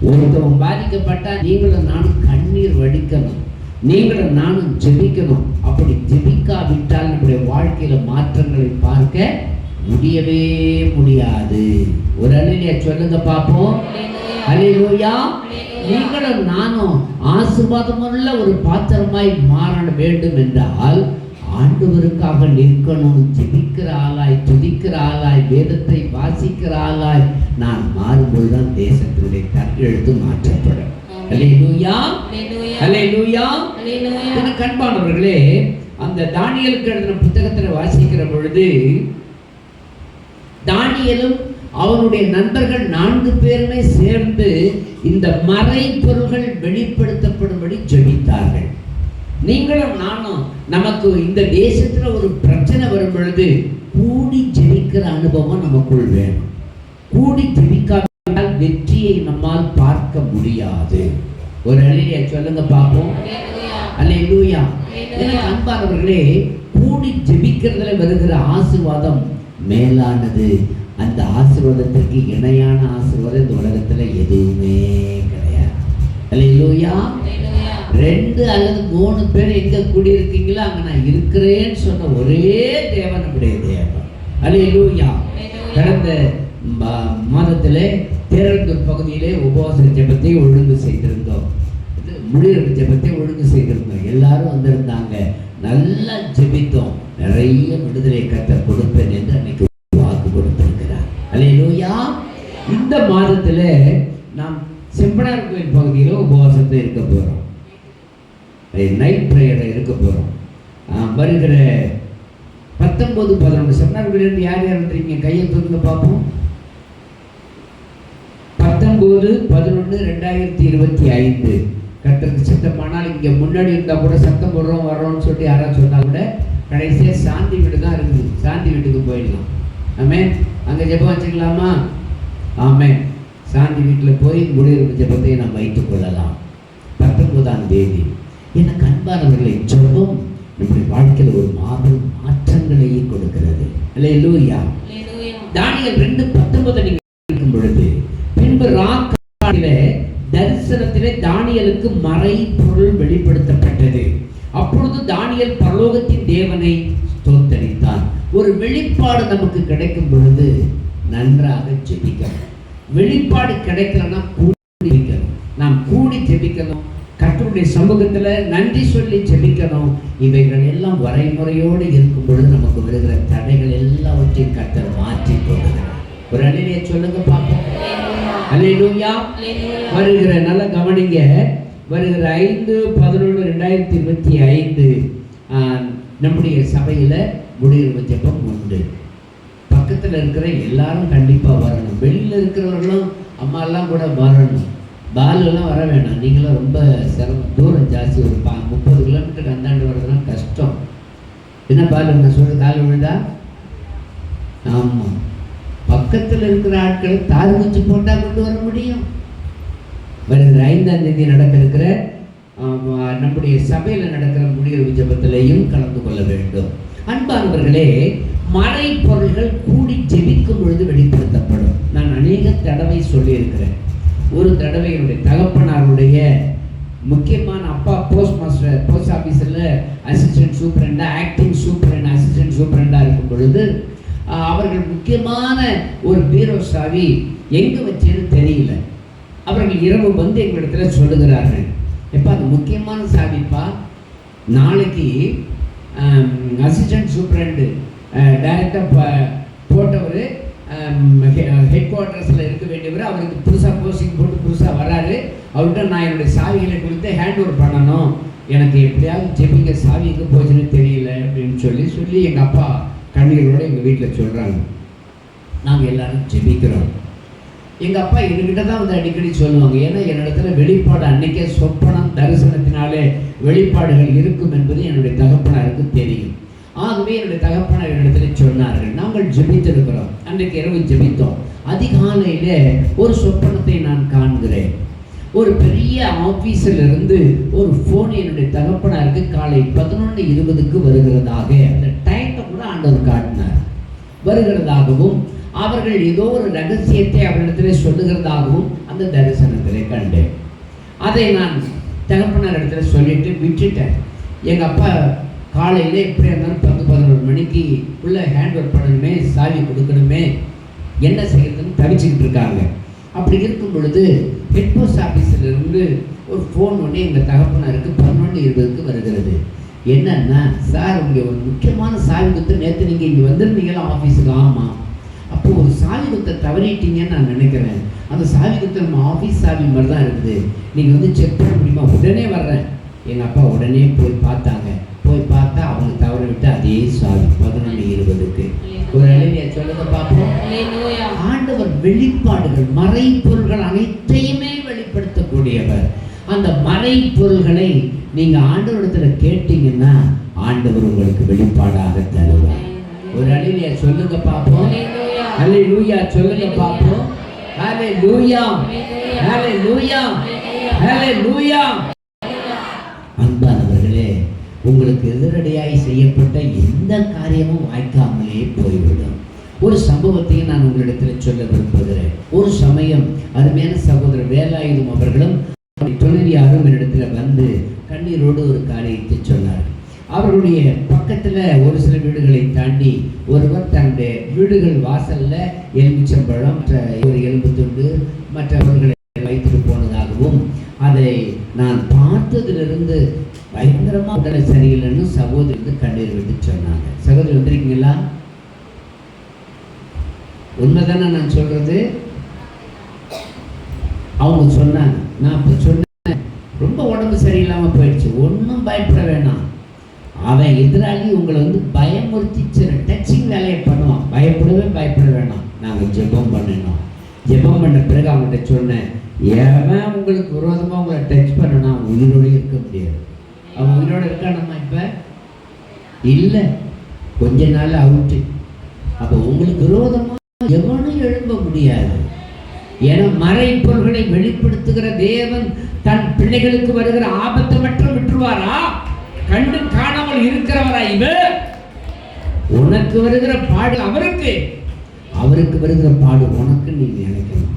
ஒருத்தவன் பாதிக்கப்பட்டா நீங்களும் நானும் கண்ணீர் வடிக்கணும், நீங்களும் நானும் ஜெபிக்கணும். அப்படி ஜெபிக்காவிட்டால் நம்முடைய வாழ்க்கையில மாற்றங்களை பார்க்க முடியவே முடியாது. ஒரு அல்லேலூயா சொல்லுங்க பாப்போம். அல்லேலூயா. நீங்களும் நானும் ஆசீர்வாதமுள்ள ஒரு பாத்திரமாய் மாற வேண்டும் என்றால் ஆண்டவருக்காக நிற்கணும். ஜெபிக்கிற ஆளாய், துதிக்கிற ஆளாய், வேதத்தை வாசிக்கிற ஆளாய் நான் மாறும்போதுதான் தேசத்தினுடைய தலையெழுத்து மாற்றப்படும். அல்லேலூயா, அல்லேலூயா. கண்பானவர்களே, அந்த தானியேலுக்கு எழுதின புத்தகத்தில் வாசிக்கிற பொழுது தானியேலும் அவனுடைய நண்பர்கள் 4 பேருமே சேர்ந்து இந்த மறை பொருள்கள் வெளிப்படுத்தப்படும்படி ஜெபித்தார்கள். நீங்களும் நானும் நமக்கு இந்த தேசத்துல ஒரு பிரச்சனை வரும் பொழுது கூடி ஜெபிக்கிற அனுபவம் நமக்குள் வேணும். கூடி ஜெபிக்காமல் வெற்றியை நம்மால் பார்க்க முடியாது. ஒரு அல்லேலூயா சொல்லுங்க பாப்போம். அல்லேலூயா. எனக்கு அன்பானவர்களே, கூடி ஜெபிக்கிறதுல வருகிற ஆசீர்வாதம் மேலானது. அந்த ஆசீர்வாதத்திற்கு இணையான ஆசீர்வாதம் இந்த உலகத்துல எதுவுமே கிடையாது. அல்லேலூயா. 2 அல்லது 3 பேர் எங்க கூடி இருக்கீங்களோ அங்க நான் இருக்கிறேன்னு சொன்ன ஒரே தேவன் நம்முடைய தேவன். அல்லேலூயா. கடந்த மாதத்திலே தேரந்தூர் பகுதியிலே உபவாச ஜெபத்தை ஒழுங்கு செய்திருந்தோம். முடிவு ஜெபத்தை ஒழுங்கு செய்திருந்தோம். எல்லாரும் வந்திருந்தாங்க. நல்லா ஜெபித்தோம். நிறைய விடுதலை கர்த்தர் கொடுப்பேன் என்று அன்னைக்கு வாக்கு கொடுத்திருக்கிறார். அல்லேலூயா. இந்த மாதத்துல நாம் செம்பனார் கோயில் பகுதியில் உபவாசத்தை இருக்க போறோம். நைட் பிரேயர் இருக்க போறோம். வருகிற 19, 11 செம்பனார் கோயிலிருந்து யார் யார் வந்துறீங்க? கையை தூக்குங்க பார்ப்போம். 19, 11, 2025 கர்த்தருக்கு சித்தமானால் இங்க முன்னாடி இருந்தா கூட சத்தம் போடுறோம் வர்றோம்னு சொல்லிட்டு யாராவது சொன்னா கூட கடைசியா சாந்தி வீடு தான் இருக்குது. சாந்தி வீட்டுக்கு போயிடலாம். ஆமென். அங்க ஜெபம் வச்சுக்கலாமா? ஆமென். சாந்தி வீட்டில் போய் முடிவு ஜெபத்தை நாம் வைத்துக் கொள்ளலாம். 19ஆம் தேதி. எனக்கு அன்பானவர்களை, ஜெபம் நம்முடைய வாழ்க்கையில் ஒரு மாபெரும் மாற்றங்களையே கொடுக்கிறது. அல்லேலூயா. தானியேல் 2:19 நீங்க இருக்கும் பொழுது, பின்பு ராக்காட்டிலே தரிசனத்திலே தானியேலுக்கு மறை பொருள் வெளிப்படுத்தப்பட்டது. அப்பொழுது தானியேல் பரலோகத்தின் தேவனை ஸ்தோத்தரித்தான். ஒரு வெளிப்பாடு நமக்கு கிடைக்கும் பொழுது நன்றாக ஜெபிக்கணும். வெளிப்பாடு கிடைக்கலன்னா கூடி ஜெபிக்கணும். நாம் கூடி ஜெபிக்கணும். கர்த்தருடைய சமூகத்துல நன்றி சொல்லி ஜெபிக்கணும். இவைகள் எல்லாம் வரைமுறையோடு இருக்கும் பொழுது நமக்கு வருகிற தடைகள் எல்லாவற்றையும் கர்த்தர் மாற்றி போடுகிறார். ஒரு அல்லேலூயா சொல்லுங்க பாப்போம். அல்லேலூயா. வருகிற நல்ல கவனிங்க. வருகிற 5/11/2025 நம்முடைய சபையில முடிவு ஜெபம் உண்டு. பக்கத்துல இருக்கிற எல்லாரும் கண்டிப்பா வரணும். வெளியில இருக்கிறவர்களும் அம்மா எல்லாம் கூட வரணும். பாலெல்லாம் வர வேணாம். நீங்களும் ரொம்ப சிரமம், தூரம் ஜாஸ்தி. ஒரு 30 கிலோமீட்டருக்கு அந்தாண்டு வர்றதுலாம் கஷ்டம். என்ன பால் நான் சொல்ற கால் விழுந்தா? ஆமா, பக்கத்தில் இருக்கிற ஆட்களை தாறு வச்சு போட்டா கொண்டு வர முடியும். வருகிற 5ஆம் தேதி நடக்க இருக்கிற நம்முடைய சபையில் நடக்கிற முடிவு ஜெபத்திலையும் கலந்து கொள்ள வேண்டும். அன்பானவர்களே, மறை பொருள்கள் கூடி ஜெபிக்கும் பொழுது வெளிப்படுத்தப்படும். நான் அநேக தடவை சொல்லியிருக்கிறேன். ஒரு தடவை என்னுடைய தகப்பனாருடைய முக்கியமான அப்பா போஸ்ட் ஆஃபீஸில் அசிஸ்டன்ட் சூப்பரண்டா, ஆக்டிங் சூப்பரண்ட், அசிஸ்டன்ட் சூப்பரண்டா இருக்கும் பொழுது அவர்கள் முக்கியமான ஒரு பீரோ சாவி எங்கே வச்சேன்னு தெரியல. அவர்கள் இரவு வந்து எங்களிடத்துல சொல்லுகிறார்கள், எப்பா அந்த முக்கியமான சாவிப்பா, நாளைக்கு அசிஸ்டன்ட் சூப்பரண்டு டைரக்டாக போட்டவர் ஹெட் குவார்ட்டர்ஸில் இருக்க வேண்டியவர், அவருக்கு புதுசாக போஸ்டிங் போட்டு புதுசாக வராரு. அவர்கிட்ட நான் என்னுடைய சாவிகளை கொடுத்து ஹேண்ட் ஓவர் பண்ணணும். எனக்கு எப்படியாவது ஜெபிங்க, சாவி எங்கே போச்சுன்னு தெரியல அப்படின்னு சொல்லி எங்கள் அப்பா கண்ணீரோடு எங்கள் வீட்டில் சொல்கிறாங்க. நாங்கள் எல்லாரும் ஜெபிக்கிறோம். எங்கள் அப்பா என்கிட்ட தான் வந்து அடிக்கடி சொல்லுவாங்க. ஏன்னா என்னிடத்துல வெளிப்பாடு அன்னைக்கே சொப்பனம் தரிசனத்தினாலே வெளிப்பாடுகள் இருக்கும் என்பது என்னுடைய தகப்பனாருக்கு தெரியும். ஆகவே என்னுடைய தகப்பனார் என்னிடத்துல சொன்னார்கள். நாங்கள் ஜெபித்திருக்கிறோம். அன்றைக்கு இரவு ஜெபித்தோம். அதிகாலையிலே ஒரு சொப்பனத்தை நான் காண்கிறேன். ஒரு பெரிய ஆஃபீஸில் இருந்து ஒரு ஃபோன் என்னுடைய தகப்பனாருக்கு காலை 11:20 வருகிறதாக, அந்த டைத்தை கூட ஆண்டவர் காட்டினார், வருகிறதாகவும் அவர்கள் ஏதோ ஒரு ரகசியத்தை அவரிடத்தில் சொல்லுகிறதாகவும் அந்த தரிசனத்திலே கண்டேன். அதை நான் தகப்பனார் இடத்துல சொல்லிட்டு விட்டுட்டேன். எங்கள் அப்பா காலையில் எப்படி இருந்தாலும் 10-11 மணிக்கு உள்ள ஹேண்ட் ஒர்க் பண்ணணுமே, சாவி கொடுக்கணுமே, என்ன செய்யறதுன்னு தவிச்சுக்கிட்டு இருக்காங்க. அப்படி இருக்கும் பொழுது ஹெட் போஸ்ட் ஆஃபீஸில் இருந்து ஒரு ஃபோன் ஒன்று எங்கள் தகப்பனாருக்கு 11:20 வருகிறது. என்னன்னா, சார் இங்கே ஒரு முக்கியமான சாவி குத்து, நேற்று நீங்கள் இங்கே வந்திருந்தீங்களா ஆஃபீஸுக்கு? ஆமாம். அப்போ ஒரு சாவி குத்தை தவறிட்டீங்கன்னு நான் நினைக்கிறேன். அந்த சாவி குத்தை நம்ம ஆஃபீஸ் சாவி மாதிரி தான் இருக்குது, நீங்கள் வந்து செக் பண்ண முடியுமா? உடனே வர்றேன். எங்கள் அப்பா உடனே போய் பார்த்தாங்க. போய் பார்த்தா அவங்க தவற விட்டு அதே சாவி 11:20. ஒரு அழகிய சொல்லுங்க பார்ப்போம். ஆண்டவர் வெளிப்பாடுகள் மறைப்பொருள்கள் அனைத்தையுமே வெளிப்படுத்தக்கூடியவர். அந்த மறைப்பொருள்களை நீங்க ஆண்டவரிடத்துல கேட்டீங்கன்னா ஆண்டவர் உங்களுக்கு வெளிப்பாடாக தருவார். ஒரு அழகிய சொல்லுங்க பார்ப்போம். ஹல்லேலூயா சொல்லுங்க பார்ப்போம். ஹல்லேலூயா ஹல்லேலூயா ஹல்லேலூயா. அன்பானவர்களே, உங்களுக்கு எதிரடையாய் செய்யப்பட்ட எந்த காரியமும் வாய்க்காமலே போய்விடும். ஒரு சம்பவத்தையும் நான் உங்களிடத்தில் சொல்ல விரும்புகிறேன். ஒரு சமயம் அருமையான சகோதரர் வேலாயுதம் அவர்களும் துணைவியாரும் என்னிடத்துல வந்து கண்ணீரோடு ஒரு காரியத்தை சொன்னார். அவர்களுடைய பக்கத்தில் ஒரு சில வீடுகளை தாண்டி ஒருவர் தன்னுடைய வீடுகள் வாசல்ல எலுமிச்சம்பழம், ஒரு எலும்பு துண்டு மற்றவர்களை வைத்துட்டு போனதாகவும், அதை நான் பார்த்ததிலிருந்து பயங்கரமா உடனே சரியில்லைன்னு சகோதரி கண்ணீர் விட்டு சொன்னாங்க. சகோதரி வந்திருக்கீங்களா? உண்மைதானே நான் சொல்றது? அவங்க சொன்னாங்க. நான் அப்ப சொன்னேன், ரொம்ப உடம்பு சரியில்லாம போயிடுச்சு, ஒன்றும் பயப்பட வேணாம். அவன் எதிராளி உங்களை பயமுறுத்தி டச்சிங் வேலையை பண்ணுவான், பயப்பட வேணாம். நாங்கள் ஜெபம் பண்ணினோம். ஜெபம் பண்ண பிறகு அவங்ககிட்ட சொன்னேன், ஏன் உங்களுக்கு விரோதமாக உங்களை டச் பண்ணனா உயிரோடு இருக்க முடியாது. அவன் உயிரோடு இருக்கானம்மா? இப்போ இல்லை, கொஞ்ச நாள் அவுட்டு. அப்போ உங்களுக்கு விரோதமாக எவனும் எழும்ப முடியாது. ஏன்னா மறைப்பொருள்களை வெளிப்படுத்துகிற தேவன் தன் பிள்ளைகளுக்கு வருகிற ஆபத்தை மட்டும் விட்டுருவாரா? கண்டு காணாமல் இருக்கிறவரா? இவர் உனக்கு வருகிற பாடு அவருக்கு, அவருக்கு வருகிற பாடு உனக்கு நீ நினைக்கணும்.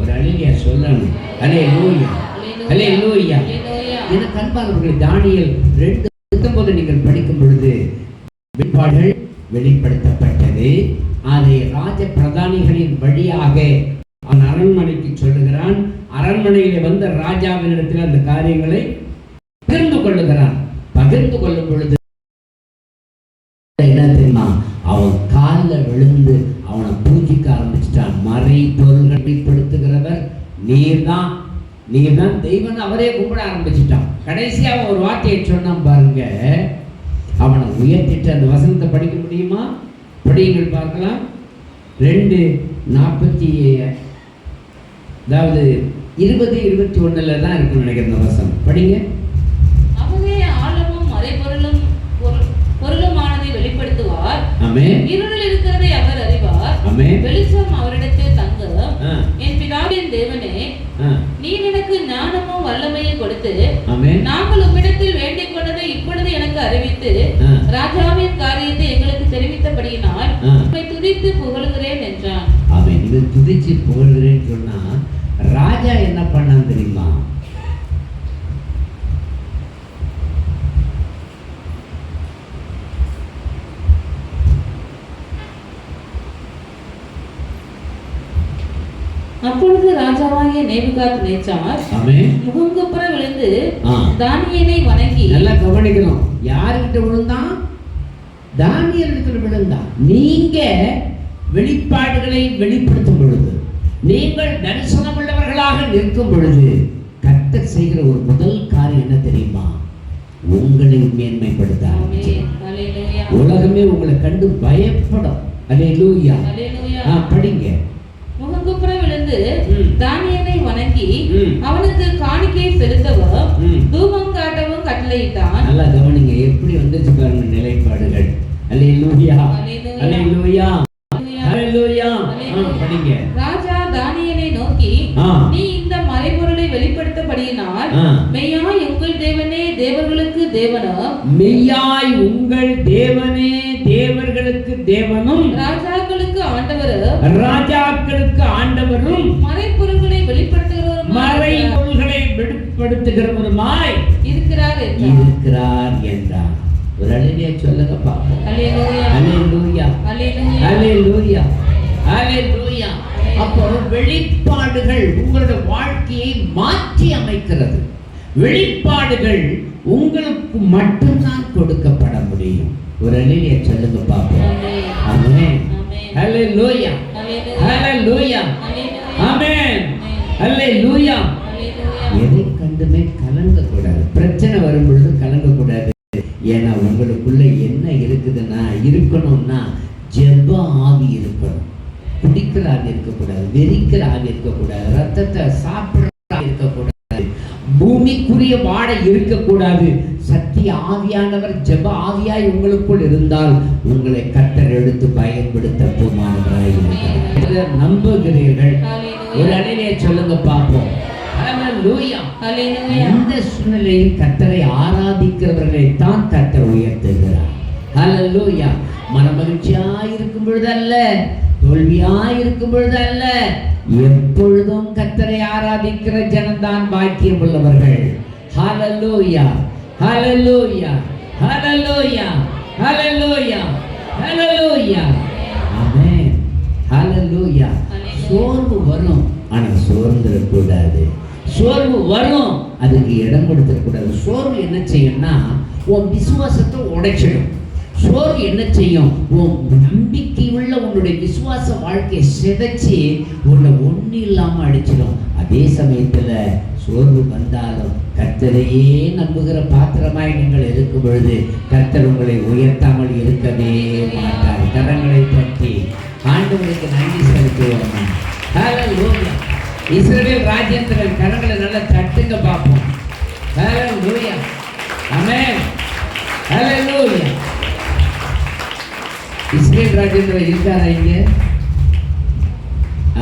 ஒரு அழகியா சொல்லணும். அல்லேலூயா அல்லேலூயா. எனக்கு அன்பானவர்கள், தானியேல் 2:19 நீங்கள் படிக்கும் பொழுது வெளிப்பாடுகள் வெளிப்படுத்தப்பட்டது. அதை ராஜ பிரதானிகளின் வழியாக அவன் அரண்மனைக்கு சொல்லுகிறான். அரண்மனையில வந்த ராஜாவினிடத்தில் அந்த காரியங்களை பகிர்ந்து கொள்ளுகிறான். பகிர்ந்து கொள்ளும் பொழுது என்ன தெரியுமா? அவன் காலில் விழுந்து அவனை பூஜிக்க ஆரம்பிச்சிட்டான். மறை பொருள்களை வெளிப்படுத்துகிறவர் நீர்தான், நீர்தான் தெய்வன், அவரே கும்பிட ஆரம்பிச்சிட்டான். கடைசியா அவன் ஒரு வார்த்தையை சொன்னான் பாருங்க, அவனை உயர்த்திட்டு. அந்த வசனத்தை படிக்க முடியுமா? படியுங்கள் பார்க்கலாம். 2:40, அதாவது 20-21 தான் இருக்குன்னு நினைக்கிறேன் அந்த வசனம். படிங்க. அவரே ஆழமும் மறைபொருளும் பொருளுமானதை வெளிப்படுத்துவார். ஆமென். இருளில் இருக்கிறதை அவர் அறிவார். ஆமென். வெளிச்சம் அவரிடத்தில் தங்கும். என் பிதாவின் தேவனே, நீர் எனக்கு ஞானமும் வல்லமையும் கொடுத்து, நாங்கள் உம்மிடத்தில் வேண்டிக் கொண்டதை இப்பொழுது எனக்கு அறிவித்து ராஜாவின் காரியத்தை எங்களுக்கு தெரிவித்தபடியினால் உம்மை துதித்து புகழுகிறேன் என்றான். ஆமென். இது துதிச்சு புகழுகிறேன்னு சொன்னா ராஜா என்ன பண்ணான் தெரியுமா? அப்பொழுது ராஜாவாகிய நேபுகாத்நேச்சார் முகங்குப்புற விழுந்து தானியேலை வணங்கி. நல்லா கவனிக்கணும், யாருக்கிட்ட விழுந்தான்? தானியேலிடத்தில் விழுந்தான். நீங்க வெளிப்பாடுகளை வெளிப்படுத்தும் பொழுது, நீங்கள் தரிசனம் உள்ளவர்களாக நிற்கும் பொழுது, கர்த்தர் செய்கிற ஒரு முதல் காரியம் என்ன தெரியுமா? உங்களை மேன்மைப்படுத்த ஆரம்பிச்சார். உலகமே உங்களை கண்டு பயப்படும். அல்லேலூயா. படிங்க. முகங்குப்புற விழுந்து தானியேலை வணங்கி அவனுக்கு காணிக்கை செலுத்தவும் தூபம் காட்டவும் கட்டளையிட்டான். நல்லா கவனிங்க, எப்படி வந்துச்சு பாருங்க நிலைப்பாடுகள். அல்லேலூயா அல்லேலூயா அல்லேலூயா. படிங்க. ராஜா தானியேலை நோக்கி, நீ இந்த மறைபொருளை வெளிப்படுத்தபடியினால் மெய்யாய் உங்கள் தேவனே தேவர்களுக்கு தேவனும், மெய்யாய் உங்கள் தேவனே தேவர்களுக்கு தேவனும், ராஜாக்களுக்கு ஆண்டவரும், ராஜாக்களுக்கு ஆண்டவரும், மறைபொருள்களை வெளிப்படுத்துகிறவரும், மறைபொருள்களை வெளிப்படுத்துகிறவருமாய் இருக்கிறார் என்றார். ஒரு அழகிய சொல்லுங்க பாப்போம். அல்லேலூயா அல்லேலூயா அல்லேலூயா அல்லேலூயா. அப்போ வெளிப்பாடுகள் உங்களுடைய வாழ்க்கையை மாற்றி அமைக்கிறது. வெளிப்பாடுகள் உங்களுக்கு மட்டும்தான் கொடுக்கப்பட முடியும். ஒரு அழகிய சொல்லுங்க பாப்போம். ஆமென். அல்லேலூயா அல்லேலூயா ஆமென். அல்லேலூயா. எதை கண்டுமே கலங்கக்கூடாது. பிரச்சனை வரும் பொழுது கலங்கக்கூடாது. ஏன்னா உங்களுக்குள்ள என்ன இருக்குதுன்னா, இருக்கணும்னா ஜெப ஆவி இருக்கணும். குடிக்கிற ஆவி இருக்கக்கூடாது, வெறிக்கிற ஆவி இருக்கக்கூடாது, ரத்தத்தை சாப்பிடுற ஆவி இருக்கக்கூடாது, பூமிக்குரிய வாடை இருக்கக்கூடாது. சத்திய ஆவியானவர் ஜெப ஆவியாய் உங்களுக்குள் இருந்தால் உங்களை கர்த்தர் எடுத்து பயன்படுத்த போமானவராய் இருக்கிறார். நம்புகிறீர்கள்? ஒரு அலையிலே சொல்லுங்க பார்ப்போம். இந்த சூழ்நிலையில் கர்த்தரை ஆராதிக்கிறவர்களை தான் கர்த்தர் உயர்த்துகிறார். ஹல்லேலூயா. மனமகிழ்ச்சியாய் இருக்கும் பொழுது அல்ல, தோல்வியாய் இருக்கும் பொழுது அல்ல, எப்பொழுதும் கர்த்தரை ஆராதிக்கிற ஜனம்தான் பாக்கியம் உள்ளவர்கள். ஹல்லேலூயா, ஹல்லேலூயா, ஹல்லேலூயா, ஹல்லேலூயா, ஹல்லேலூயா. ஆமென். ஹல்லேலூயா. சோர்வு வரும், ஆனால் சோர்ந்துடக்கூடாது. சோர்வு வரும், அதுக்கு இடம் கொடுத்துடக்கூடாது. சோர்வு என்ன செய்யும்னா உன் விசுவாசத்தை உடைச்சிடும். சோர்வு என்ன செய்யும்? உன் நம்பிக்கை உள்ள உன்னுடைய விசுவாச வாழ்க்கையை சிதைச்சி உன்னை ஒன்றும் இல்லாமல் அடிச்சிடும். அதே சமயத்தில் சோர்வு வந்தாலும் கர்த்தரையே நம்புகிற பாத்திரமாய் நீங்கள் இருக்கும் பொழுது கர்த்தர் உங்களை உயர்த்தாமல் இருக்கவே மாட்டார். கரங்களை தட்டி ஆண்டவருக்கு நன்றி செலுத்துவோம். ஹல்லேலூயா. இஸ்ரவேல் ராஜ்யத்தின் கரங்களை நல்லா தட்டுங்க பார்ப்போம். ஹல்லேலூயா. ஆமென். ஹல்லேலூயா. இஸ்ரவேல் ராஜ்யத்தில் இருக்காரா இங்க?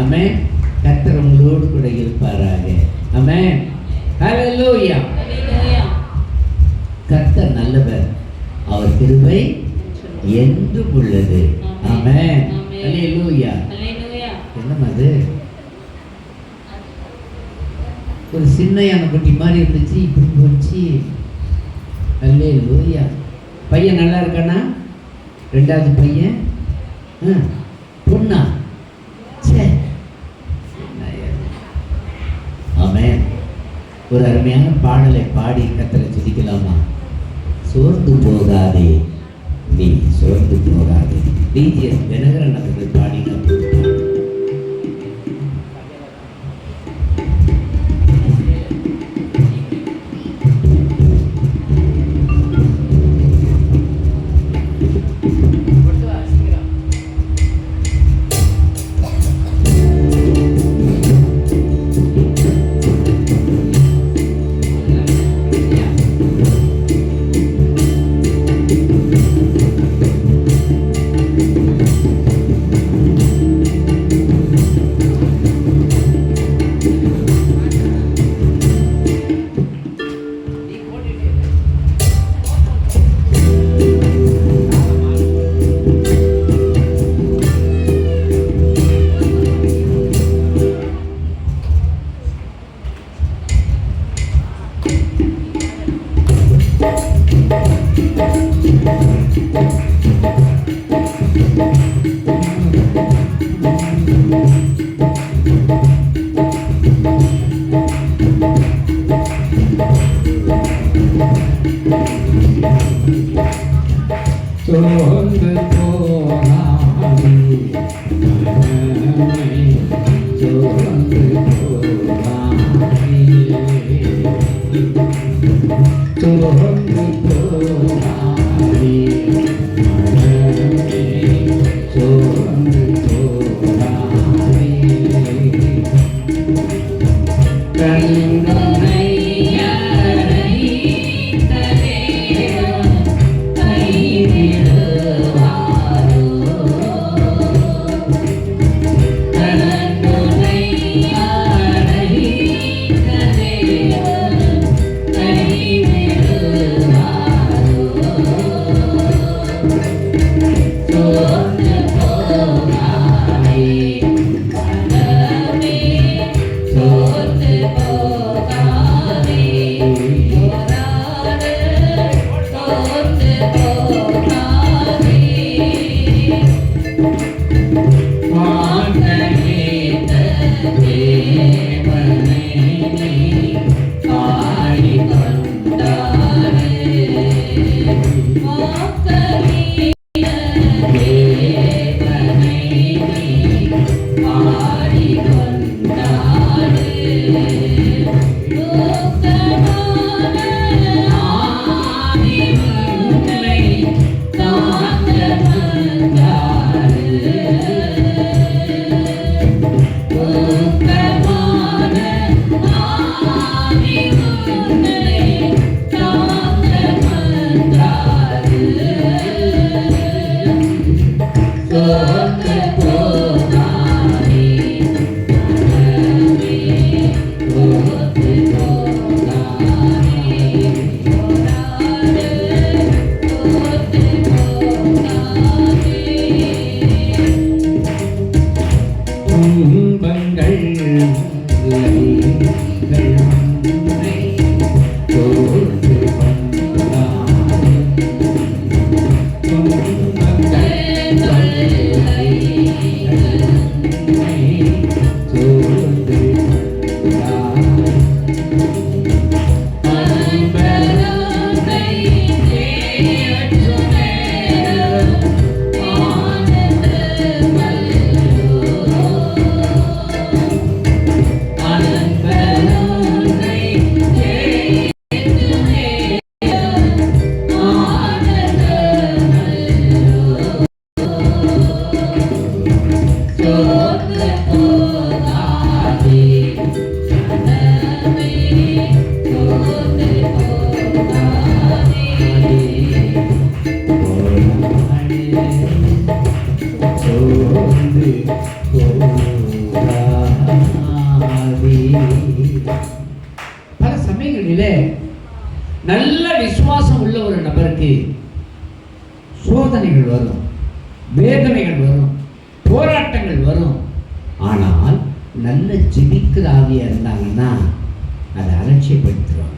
ஆமென். கர்த்தர் உங்களோடு கூட இருப்பாராக. ஆமென். ஹல்லேலூயா. கர்த்தர் நல்லவர், அவர் கிருபை என்றும் உள்ளது. ஆமென். ஹல்லேலூயா. என்னமா அது? ஒரு சின்ன யானைக்குட்டி மாதிரி இருந்துச்சு, இப்படி போச்சு. ஹல்லேலூயா. பையன் நல்லா இருக்கானா? ரெண்டாவது பையன் பொண்ணா? சே. ஆமென். ஒரு அருமையான பாடலை பாடி கர்த்தரை துதிக்கலாமா? சோர்ந்து போகாதே, நீ சோர்ந்து போகாதே. டிஜிஎஸ் தினகரன் அவர்கள் பாடின பல சமயங்களிலே நல்ல விசுவாசம் உள்ள ஒரு நபருக்கு சோதனைகள் வரும், வேதனைகள் வரும், போராட்டங்கள் வரும். ஆனால் நல்ல ஜெபிக்கிற ஆவியா இருந்தாங்கன்னா அதை அலட்சியப்படுத்துவாங்க.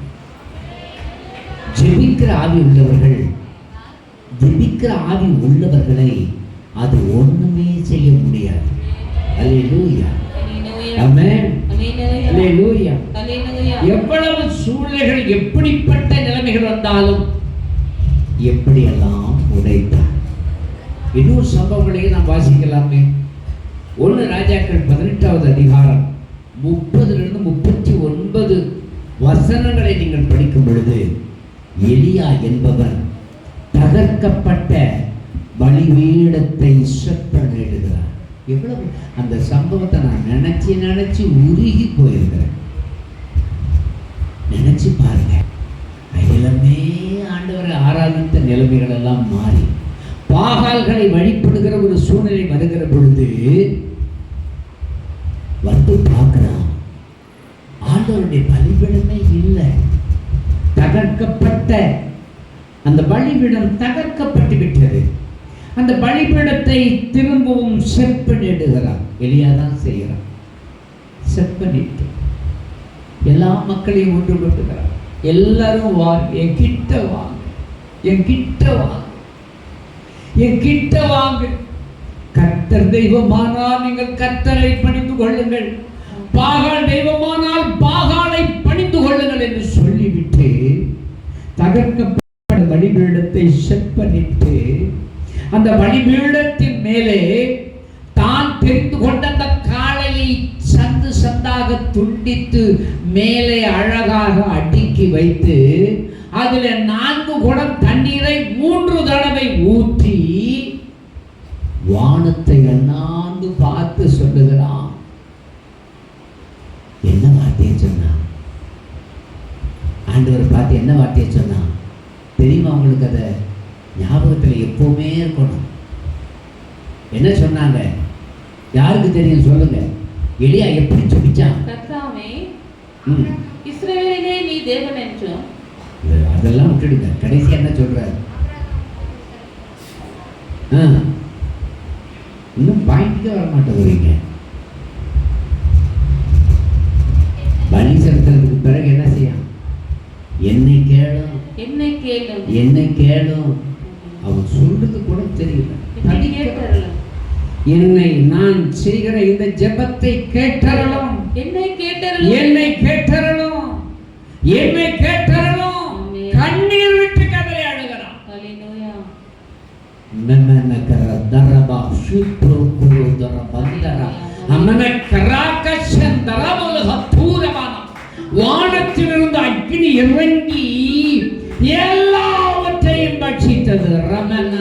ஜெபிக்கிற ஆவி உள்ளவர்களை அது ஒண்ணுமே செய்ய முடியாது. அல்லேலூயா, ஆமென், அல்லேலூயா. எவ்வளவு சூழ்நிலைகள், எப்படிப்பட்ட நிலைமைகள் வந்தாலும் எப்படியெல்லாம் உடைத்தார். இன்னொரு சம்பவங்களையும் நாம் வாசிக்கலாமே. 1 ராஜாக்கள் 18வது அதிகாரம் 30 to 39 வசனங்களை நீங்கள் படிக்கும் பொழுது எலியா என்பவன் தகர்க்கப்பட்ட பலிபீடத்தை செப்பனிடுகிறார். எவ்வளவு அந்த சம்பவத்தை நான் நினைச்சு உருகி போயிருக்கிறேன். நினைச்சு பாருங்க. அகிலமே ஆண்டவரை ஆராதித்த நிலைமைகள் எல்லாம் மாறி பாகால்களை வழிபடுகிற ஒரு சூழ்நிலை வருகிற பொழுது வந்து பார்க்கிறான், ஆண்டவருடைய பலிபீடமே இல்லை. தகர்க்கப்பட்ட அந்த பலிபீடம் தகர்க்கப்பட்டு விட்டது. அந்த பலிபீடத்தை திரும்பவும் செப்பனிடுகிறான். எலியாதான் செய்கிறான். செப்பனிட்டு எல்லா மக்களையும் ஒன்றுபட்டுகிறார். எல்லாரும் வாங்க, என்கிட்ட வாங்க, என்கிட்ட வாங்க, என்கிட்ட வாங்க. கர்த்தர் தெய்வமானால் நீங்கள் கர்த்தரை பணிந்து கொள்ளுங்கள், பாகால் தெய்வமானால் பாகாலை பணிந்து கொள்ளுங்கள் என்று சொல்லிவிட்டு தகர்க்கப்பட்ட பலிபீடத்தை செப்பனிட்டு அந்த பலிபீடத்தின் மேலே தான் தெரிந்து கொண்ட அந்த காளையை சந்து சந்தாக துண்டித்து மேலே அழகாக அடுக்கி வைத்து அதில் 4 குடம் தண்ணீரை 3 தடவை ஊற்றி வானத்தை அண்ணாந்து பார்த்து சொல்லுகிறான். என்ன வார்த்தையை சொன்னான்? ஆண்டவர் பார்த்து என்ன வார்த்தையை சொன்னான் தெரியுமா உங்களுக்கு? அதை ஞாபகத்தில் எப்பவுமே இருக்கணும். என்ன சொன்னாங்க? யாருக்கு தெரியும் சொல்லுங்க. எலியா எப்படி சொல்லிச்சான்? கர்த்தாவே, இஸ்ரவேலிலே நீ தேவன் என்றும். அதெல்லாம் விட்டுடுங்க. கடைசி என்ன சொல்றாரு? இன்னும் பாயிண்ட்க்கே வர மாட்டேங்கிறீங்க. பலி செலுத்துறதுக்கு பிறகு என்ன செய்யும்? என்னை கேளும், என்னை கேளும், என்னை கேளும். அவன் சொல்றது கூட தெரியல. என்னை நான் செய்கிற இந்த ஜெபத்தை கேட்டறலும், என்னை கேட்டறலும், என்னை கேட்டறலும், என்னை கேட்டறலும். கண்ணீர் விட்டு கதறி அழுகிறான். ஹல்லேலூயா. நமனகர தரபா சுப்ரு குரு தரபந்தரா அமன கராகஷன் தரபல ஹத்தூரமான வானத்திலிருந்து அக்கினி இறங்கி எல்லாவற்றையும் பட்சித்தது. ரமனன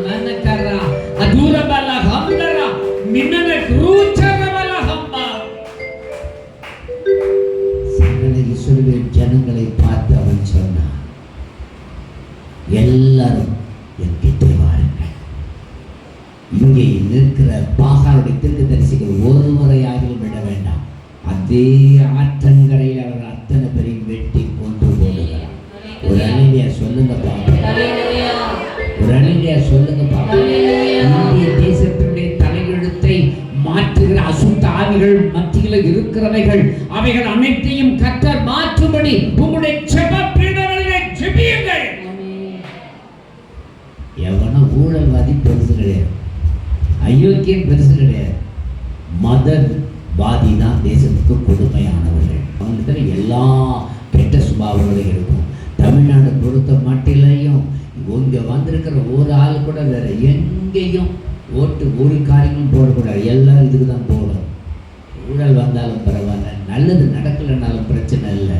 மனகரா அதுரபல ஹம்தரா மின்னன குருச்சரபல ஹம்பா. சகல இஸ்ரவேல் ஜனங்களை பார்த்து அவன் சொன்னான், எல்லாரும் என்கிட்ட வாருங்கள். இங்கே நிற்கிற பாகாலுடைய தீர்க்கதரிசிகள் ஒருவரையாகவும் விட வேண்டாம். அதே ஆற்றங்கரையில் அவர் அத்தனை பேரையும் வெட்டி கொண்டு போடுகிறார். ஒரு அணிலியா சொல்லுங்க பாப்பா, ஒரு அணிலியா சொல்லுங்க பாப்பா. இந்திய தேசத்தினுடைய தலையெழுத்தை மாற்றுகிற அசுத்த ஆவிகள் மத்தியில் வாழ்க்கையில் இருக்கிறவைகள் அவைகள் அனைத்தையும் கர்த்தர் மாற்றும்படி உங்களுடைய ஜெப பீடங்களிலே ஜெபியுங்கள். எவனோ ஊழல்வாதி பெருசு கிடையாது, அயோக்கியம் பெருசு கிடையாது, மதவாதி தான் தேசத்துக்கு கொடுமையானவர்கள். அவங்களுக்கு எல்லா கெட்ட சுபாவங்களும் இருக்கும். தமிழ்நாடு பொறுத்த மட்டிலையும் இங்கே வந்திருக்கிற ஒரு ஆள் கூட வேற எங்கேயும் ஓட்டு ஒரு காரியங்களும் போடக்கூடாது, எல்லாம் இதுக்கு தான் போடும். ஊழல் வந்தாலும் பரவாயில்ல, நல்லது நடக்கலைன்னாலும் பிரச்சனை இல்லை.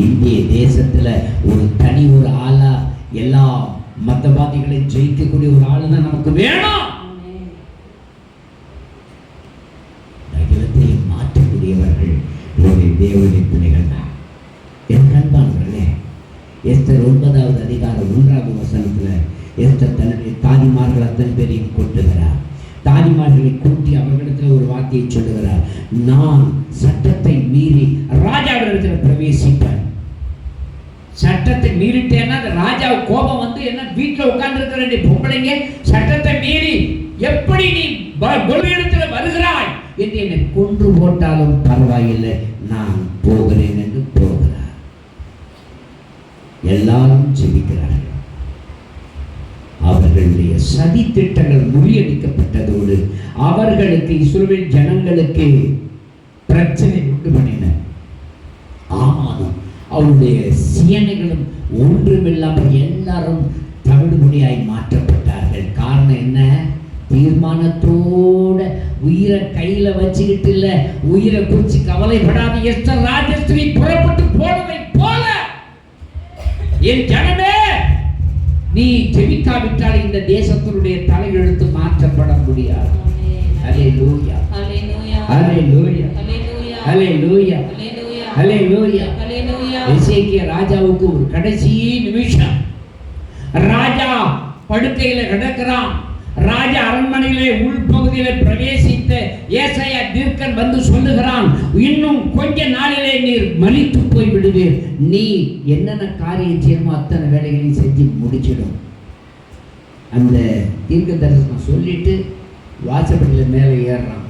இந்திய தேசத்தில் ஒரு தனி ஒரு ஆளா எல்லா மதவாதிகளை ஜெயிக்கக்கூடிய ஒரு ஆளு தான் நமக்கு வேணும். அகிலத்தை மாற்றக்கூடியவர்கள் தேவனுடைய பிள்ளைகள் தான். என் அன்பானவர்களே, எஸ்தர் 9வது அதிகாரம் 1வது வசனத்தில் எஸ்தர் தன்னுடைய தாதிமார்கள் அத்தனை பேரையும் கூட்டுகிறார். தாதிமார்களை கூட்டி அவர்களிடத்தில் ஒரு வார்த்தையை சொல்லுகிறார், நான் சட்டத்தை மீறி ராஜாவிடத்தில் பிரவேசிப்பேன். சட்டத்தை மீறிட்டேன்னா அந்த ராஜா கோபம் வந்து என்ன வீட்டில் உட்கார்ந்து இருக்கிற வேண்டிய பொம்பளைங்க சட்டத்தை மீறி எப்படி நீ இடத்துல வருகிறாய் என்று என்னை கொன்று போட்டாலும் பரவாயில்லை, நான் போகிறேன் என்று போகிறார். எல்லாரும் ஜெபிக்கிறார்கள். அவர்களுடைய சதி திட்டங்கள் முறியடிக்கப்பட்டதோடு அவர்களுக்கு இஸ்ரவேல் ஜனங்களுக்கு பிரச்சனை உண்டு பண்ணின. ஆமானும் அவருடைய சேனைகளும் ஒன்றுமில்லாமல் எல்லாரும் தவிடுபடியாய் மாற்றப்பட்டார்கள். காரணம் என்ன? தீர்மானத்தோட உயிரை கையில வச்சுக்கிட்டு இல்ல, உயிரை குறிச்சு கவலைப்படாத எஸ்தர் ராஜஸ்ரீ புறப்பட்டு போனதை போல என் ஜனமே, நீ ஜெபிக்காவிட்டால் இந்த தேசத்தினுடைய தலையெழுத்து மாற்றப்பட முடியாது. ஹல்லேலூயா, ஹல்லேலூயா, ஹல்லேலூயா, ஹல்லேலூயா, ஹல்லேலூயா. எசேக்கியா ராஜாவுக்கு ஒரு கடைசி நிமிஷம், ராஜா படுக்கையில கிடக்கிறான். ராஜா அரண்மனையிலே உள்பகுதியிலே பிரவேசித்த ஏசாயா தீர்க்கன் வந்து சொல்லுகிறான், இன்னும் கொஞ்ச நாளிலே நீர் மரித்து போய் விடுவீர். நீ என்னென்ன காரியம் செய்யணுமோ அத்தனை வேலைகளையும் செஞ்சு முடிச்சிடும். அந்த தீர்க்க தரிசனம் சொல்லிட்டு வாசப்படியில் மேலே ஏறுறான்.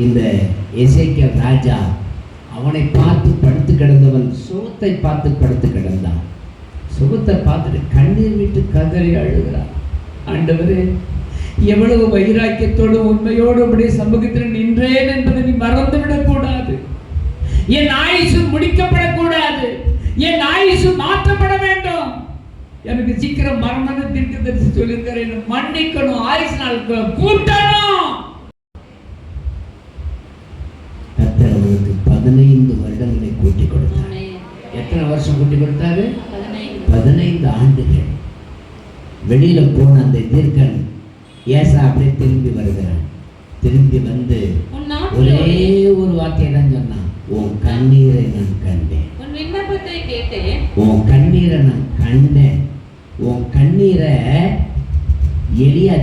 இந்த எசேக்கியா ராஜா அவனை பார்த்து படுத்து கிடந்தவன் சுகத்தை பார்த்து படுத்து கிடந்தான். சுகத்தை பார்த்துட்டு கண்ணீர் விட்டு கதறி அழுகிறான். ஆண்டவரே, எவ்வளவு வைராக்கியத்தோடு உண்மையோடு உடைய சமூகத்தில் நின்றேன் என்பதை நீ மறந்துவிடக் கூடாது. என் ஆயுசு முடிக்கப்படக்கூடாது, என் ஆயுசு மாற்றப்பட வேண்டும். எனக்கு சீக்கிரம் மரணம் தீர்க்க தரிசி சொல்லியிருக்கிறேன், மன்னிக்கணும், ஆயுசு நாள் கூட்டணும். 15 வருடங்களை கூட்டி கொடுத்தார். எத்தனை வருஷம் கூட்டி கொடுத்தாரு? 15 ஆண்டுகள். வெளியில போன அந்த தீர்க்கன் ஏசா அப்படியே திரும்பி வருகிறான். திரும்பி வந்து ஒரே ஒரு வார்த்தையை தான் சொன்னான், உன் கண்ணீரை நான் கண்டேன், உன் விண்ணப்பத்தை கேட்டேன், உன் கண்ணீரை நான் கண்டேன். உன் கண்ணீரை எலியா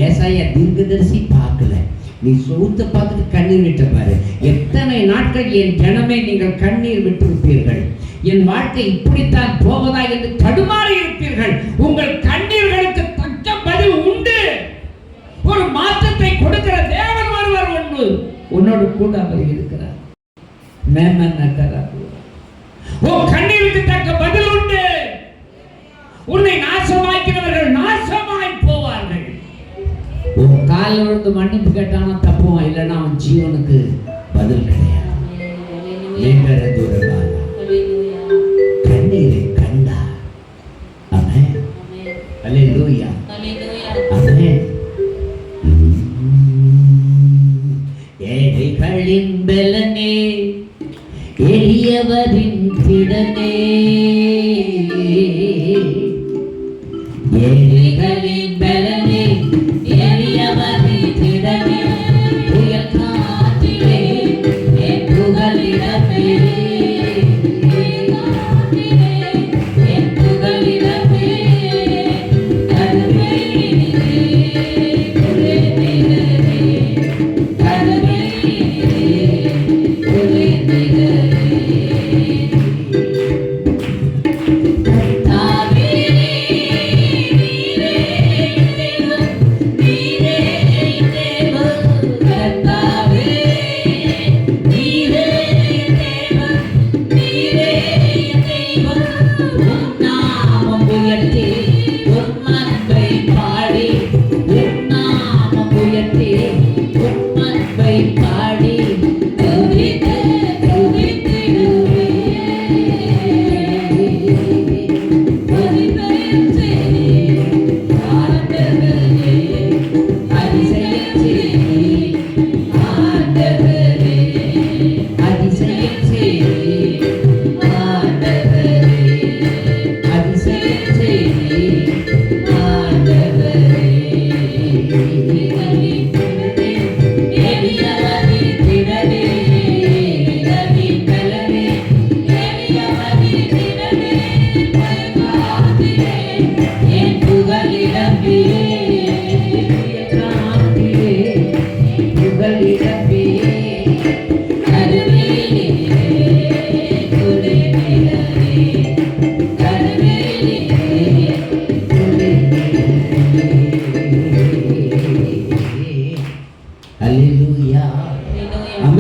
ஏசாயா தீர்க்கதரிசி பார்க்கல, நீ சொத்தை பார்த்துட்டு கண்ணீர் விட்ட பாரு. எத்தனை நாட்கள் என் ஜனமே நீங்கள் கண்ணீர் விட்டிருப்பீர்கள், என் வாழ்க்கை இப்படித்தான் போவதா என்று தடுமாறி இருப்பீர்கள். உங்கள் கண்ணீர்களுக்கு தக்க பதில் உண்டு. ஒரு மாற்றத்தை கொடுக்கிற தேவன் ஒருவர் ஒன்று உன்னோடு கூட அவர் இருக்கிறார். கண்ணீருக்கு தக்க பதில் உண்டு. உன்னை நாசமாக்கிறவர்கள் நாசமாய் போவார்கள். உன் காலில் விழுந்து மன்னிப்பு கேட்டானா தப்புவான், இல்லைன்னா அவன் ஜீவனுக்கு பதில் கிடையாது. கண்ணீரை கண்டா. ஆமென், ஹல்லேலூயா, ஆமென். ஏழைகளின் பலனே, எளியவரின் திடனே, ஏழைகளின் பலனே, எளியவரின் திடனே, புயல் காற்றிலே என் புகலிடமே, கர்த்தாவே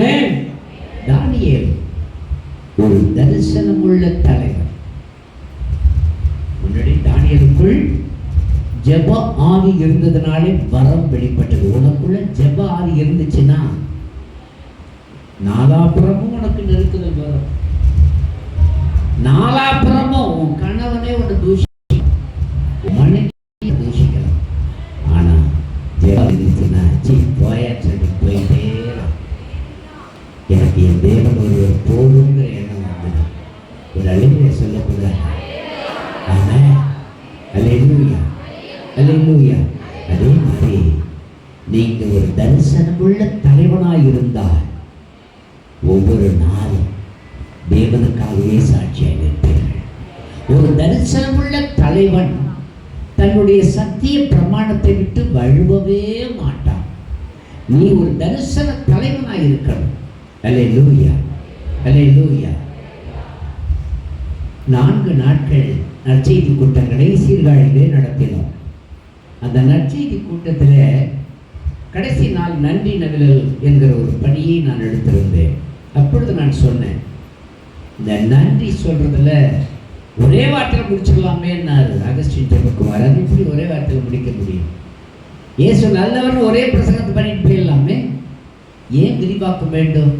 ஆமென். தானியேல் ஒரு தரிசனமுள்ள தலைவர். முன்னாடி தானியேலுக்குள் ஜெப ஆவி இருந்ததுனாலே வரம் வெளிப்பட்டது. உனக்குள்ள ஜெப ஆவி இருந்துச்சுன்னா நாலாபுறமும் உனக்கு நெருக்குதல் வரும். நாலாபுறமும் உன் கணவனே உன்னை தூஷிக்கலாம், மனைவி தூஷிக்கலாம். ஆனா ஜெபம் இருந்துச்சுன்னா போயாச்சு போயிட்டே எனக்கு என் தேவன் ஒருவர் போதுங்கிற எண்ணம் வந்தது. ஒரு அழிவை சொல்லக்கூட அல்லேலூயா அல்லேலூயா. அதே மாதிரி நீங்க ஒரு தரிசனமுள்ள தலைவனாய் இருந்தால் ஒவ்வொரு நாளும் தேவனுக்காகவே சாட்சியாக இருப்பீர்கள். ஒரு தரிசனமுள்ள தலைவன் தன்னுடைய சத்திய பிரமாணத்தை விட்டு வழுவவே மாட்டான். நீ ஒரு தரிசன தலைவனாய் இருக்கணும். அல்லேலூயா அல்லேலூயா. 4 நாட்கள் நற்செய்தி கூட்டங்களை சீர்காழியிலே நடத்தினோம். அந்த நற்செய்தி கூட்டத்தில் கடைசி நாள் நன்றி நவிழல் என்கிற ஒரு பணியை நான் எடுத்திருந்தேன். அப்பொழுது நான் சொன்னேன், இந்த நன்றி சொல்றதுல ஒரே வார்த்தையில் முடிச்சிடலாமேன்னாரு அகஸ்டின் ஜெபக்குமார். அது இப்படி ஒரே வார்த்தையில் முடிக்க முடியும்? இயேசு நல்லவன் ஒரே பிரசங்கத்தை பண்ணிட்டு போயிடலாமே, ஏன் விரிவாக்க வேண்டும்?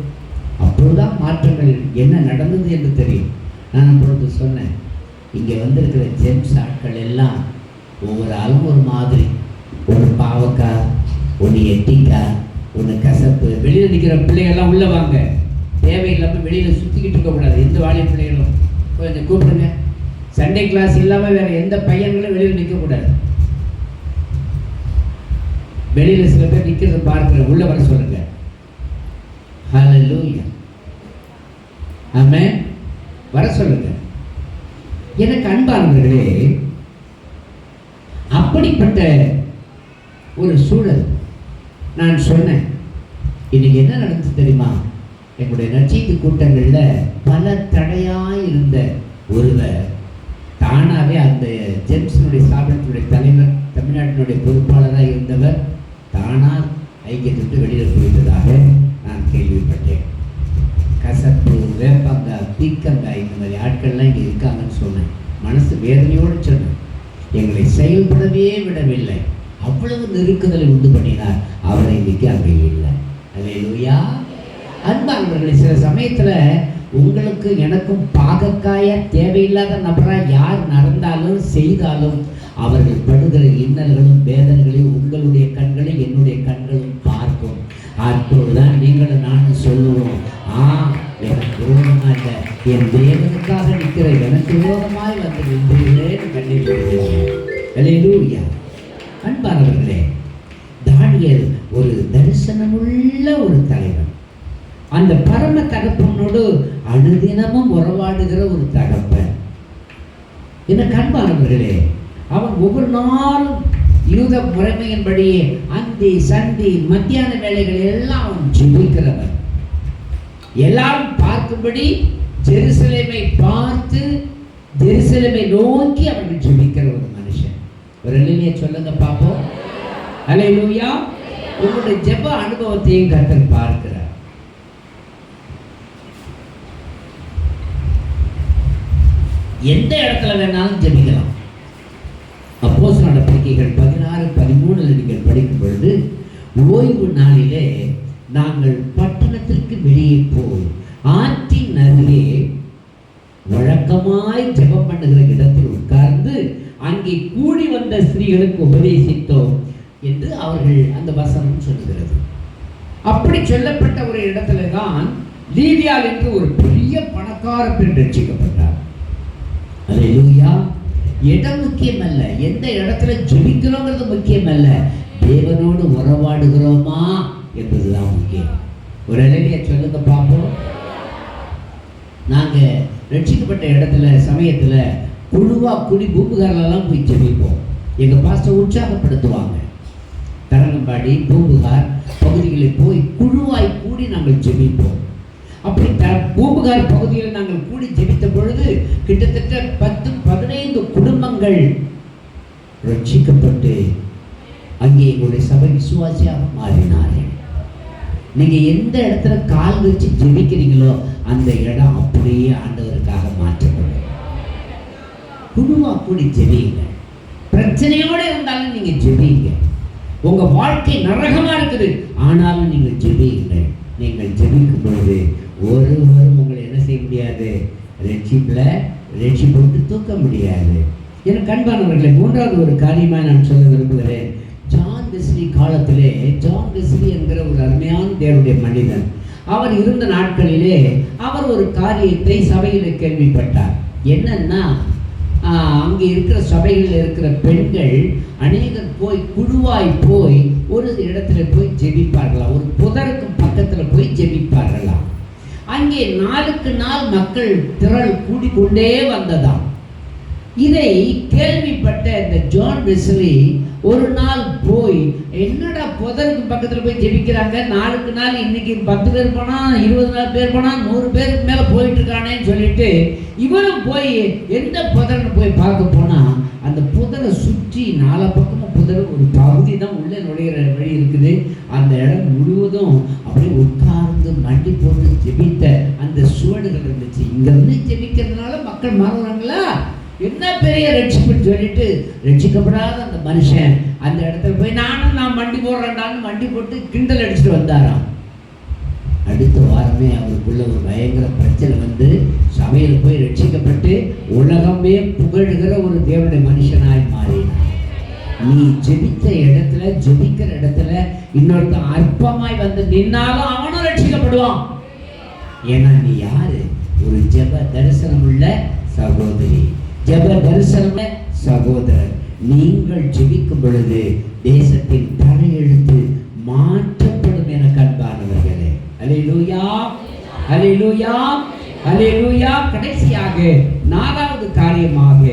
அப்பொழுதுதான் மாற்றங்கள் என்ன நடந்தது என்று தெரியும். நான் அப்பொழுது சொன்னேன், இங்கே வந்திருக்கிற ஜெம்ஸ் ஆட்கள் எல்லாம் ஒவ்வொரு ஆளும் ஒரு மாதிரி, ஒன்று பாவக்காய், ஒன்று எட்டிக்காய், ஒன்று கசப்பு. வெளியில் நிற்கிற பிள்ளைகள்லாம் உள்ளே வாங்க, தேவையில்லாமல் வெளியில் சுற்றிக்கிட்டு இருக்கக்கூடாது. எந்த வாலிய பிள்ளைகளும் கொஞ்சம் கூப்பிடுங்க. சண்டே கிளாஸ் இல்லாமல் வேறு எந்த பையன்களும் வெளியில் நிற்கக்கூடாது. வெளியில் சில பேர் நிற்கிறத பார்க்குற உள்ளே வர சொல்லுங்க. ஹல்லேலூயா ஆமென். வர சொல்லுங்க. எனக்கு அன்பானவர்களே, அப்படிப்பட்ட ஒரு சூழல் நான் சொன்னேன். இன்னைக்கு என்ன நடந்துச்சு தெரியுமா? எங்களுடைய நற்செய்தி கூட்டங்களில் பல தடையாய் இருந்த ஒருவர் தானாகவே அந்த ஜெம்ஸினுடைய ஸ்தாபனத்தினுடைய தலைவர், தமிழ்நாட்டினுடைய பொறுப்பாளராக இருந்தவர் தானாக ஐக்கியத்திட்டு வெளியில் போயிட்டதாக நான் கேள்விப்பட்டேன். கசப்பு, வேப்பங்காய், பீக்கங்காய் இந்த மாதிரி ஆட்கள்லாம் இங்கே இருக்காங்கன்னு சொன்னேன். மனசு வேதனையோடு சொன்னேன். எங்களை செயல்படவே விடவில்லை. அவ்வளவு நெருக்குதலை உண்டு பண்ணினார். அவரை இன்னைக்கு அங்கே இல்லை. அல்லேலூயா. அன்பானவர்களே, சில சமயத்தில் உங்களுக்கு எனக்கும் பாகக்காய தேவையில்லாத நபராக யார் நடந்தாலும் செய்தாலும் அவர்கள் படுகிற இன்னல்களும் வேதனைகளையும் உங்களுடைய கண்களை என்னுடைய கண்களும் பார்க்கும். அப்பொழுதுதான் நீங்களும் நானும் சொல்லுவோம், எனக்கு விரோதமாக இல்லை, என் தேவனுக்காக நிற்கிற எனக்கு விரோதமாய் வந்து நின்றீர்களேன்னு கண்டிப்பாக. அல்லேலூயா. அன்பானவர்களே, தானியேல் ஒரு தரிசனமுள்ள ஒரு தலைவன். அந்த பரம தகப்பனோடு அனுதினமும் உறவாடுகிற ஒரு தகப்பன். என்ன அன்பானவர்களே, அவன் ஒவ்வொரு நாளும் யூத முறைமையின்படியே அந்தி சந்தி மத்தியான வேலைகள் எல்லாம் அவன் ஜெபிக்கிறவன். எல்லாரும் பார்க்கும்படி ஜெருசலேமை பார்த்து ஜெருசலேமை நோக்கி அவர்கள் ஜெபிக்கிற ஒரு மனுஷன். ஒரு அல்லேலூயா சொல்லுங்க பாப்போம். அல்லேலூயா. உங்களுடைய ஜெப அனுபவத்தையும் கர்த்தர் பார்க்கிறார். எந்த இடத்துல வேணாலும் ஜெபிக்கலாம். அப்போஸ்தலர் நடவடிக்கைகள் 16-13 நீங்கள் படிக்கும் பொழுது, ஓய்வு நாளிலே நாங்கள் பட்டணத்திற்கு வெளியே போய் ஆற்றின் அருகே வழக்கமாய் ஜெபம் பண்ணுகிற இடத்தில் உட்கார்ந்து அங்கே கூடி வந்த ஸ்திரீகளுக்கு உபதேசித்தோம் என்று அவர்கள் அந்த வசனம் சொல்லுகிறது. அப்படி சொல்லப்பட்ட ஒரு இடத்துல தான் லீவியால் என்று ஒரு பெரிய பணக்கார பெண் ரட்சிக்கப்பட்டார். அல்லேலூயா. இடம் முக்கியம் அல்ல, எந்த இடத்துல ஜெபிக்கிறோங்கிறது முக்கியம் அல்ல, தேவனோடு உறவாடுகிறோமா என்பதுதான் முக்கியம். ஒரு அல்லேலூயா சொல்லுங்க பார்ப்போம். நாங்க ரட்சிக்கப்பட்ட இடத்துல சமயத்துல குழுவா குடி பூம்புகாரெல்லாம் போய் ஜெபிப்போம். எங்க பாஸ்டர் உற்சாகப்படுத்துவாங்க. தரங்கம்பாடி, பூம்புகார் பகுதிகளில் போய் குழுவாய் கூடி நாங்கள் ஜெபிப்போம். அப்படி பூம்புகார் பகுதியில் நாங்கள் கூடி ஜெபித்த பொழுது கிட்டத்தட்ட 10-15 குடும்பங்கள் ரட்சிக்கப்பட்டு அங்கே எங்களுடைய சபை விசுவாசியாக மாறினார்கள். நீங்க எந்த இடத்துல கால் வச்சு ஜெபிக்கிறீங்களோ அந்த இடம் அப்படியே ஆண்டவருக்காக மாற்றப்படும். குழுவா கூடி ஜெபிங்க. பிரச்சனையோட இருந்தாலும் நீங்க ஜெபிங்க. உங்க வாழ்க்கை நரகமா இருக்குது ஆனாலும் நீங்கள் ஜெபியுங்கள். நீங்கள் ஜெபிக்கும் பொழுது ஒருவரும் உங்களை என்ன செய்ய முடியாது, ரட்சிப்பு விட்டு தூக்க முடியாது. எனக்கு அன்பானவர்களே, மூன்றாவது ஒரு காரியமா நான் சொல்ல விரும்புகிறேன். ஜான் வெஸ்லி காலத்திலே, ஜான் வெஸ்லி என்கிற ஒரு அருமையான தேவனுடைய மனிதன், அவர் இருந்த நாட்களிலே அவர் ஒரு காரியத்தை சபையில கேள்விப்பட்டார். என்னன்னா, அங்கே இருக்கிற சபைகளில் இருக்கிற பெண்கள் அநேகர் போய் குழுவாய் போய் ஒரு இடத்துல போய் ஜெபிப்பார்களாம், ஒரு புதருக்கு பக்கத்துல போய் ஜெபிப்பார்களாம். அங்கே நாளுக்கு நாள் மக்கள் திரள் கூடிக்கொண்டே வந்ததாம். இதை கேள்விப்பட்ட இந்த ஜான் வெஸ்லி ஒரு நாள் போய், என்னடா புதருக்கு பக்கத்துல போய் ஜெபிக்கிறாங்க, நாளுக்கு நாள் இன்னைக்கு 10 பேர் போனா 20 பேர் போனா 100 பேருக்கு மேல போயிட்டு இருக்கானேன்னு சொல்லிட்டு இவரும் போய் எந்த புதர்னு போய் பார்க்க போனா அந்த புதரை சுற்றி 4 பக்கமும் புதர் ஒரு பகுதி தான் உள்ள நுழைகிற வழி இருக்குது. அந்த இடம் முழுவதும் அப்படியே உட்கார்ந்து மண்டி போட்டு ஜெபித்த அந்த சுவடுகள் இருந்துச்சு. இங்க வந்து ஜெபிக்கிறதுனால மக்கள் மாறுறாங்களா, என்ன பெரிய ரட்சிப்புன்னு சொல்லிட்டு ரட்சிக்கப்படாத அந்த மனுஷன் அந்த இடத்துல போய் நான் மண்டி போடுறேன்டான்னு மண்டி போட்டு கிண்டல் அடிச்சுட்டு வந்தாராம். அடுத்த வாரமே அவருக்குள்ள ஒரு பயங்கர பிரச்சனை வந்து சபையில் போய் ரட்சிக்கப்பட்டு உலகமே புகழுகிற ஒரு தேவனுடைய மனுஷனாய் மாறினார். நீ ஜெபித்த இடத்துல, ஜெபிக்கிற இடத்துல இன்னொருத்தன் அற்பமாய் வந்து நின்னாலும் அவனும் ரட்சிக்கப்படுவான். ஏன்னா நீ யாரு? ஒரு ஜெப தரிசனம் உள்ள சகோதரி, ஜெப தரிசன சகோதரர். நீங்கள் ஜெபிக்கும் பொழுது தேசத்தின் தலையெழுத்து மாற்றப்படும் என கண்பானவர்களே. அல்லேலூயா, அல்லேலூயா, அல்லேலூயா. கடைசியாக 4வது காரியமாக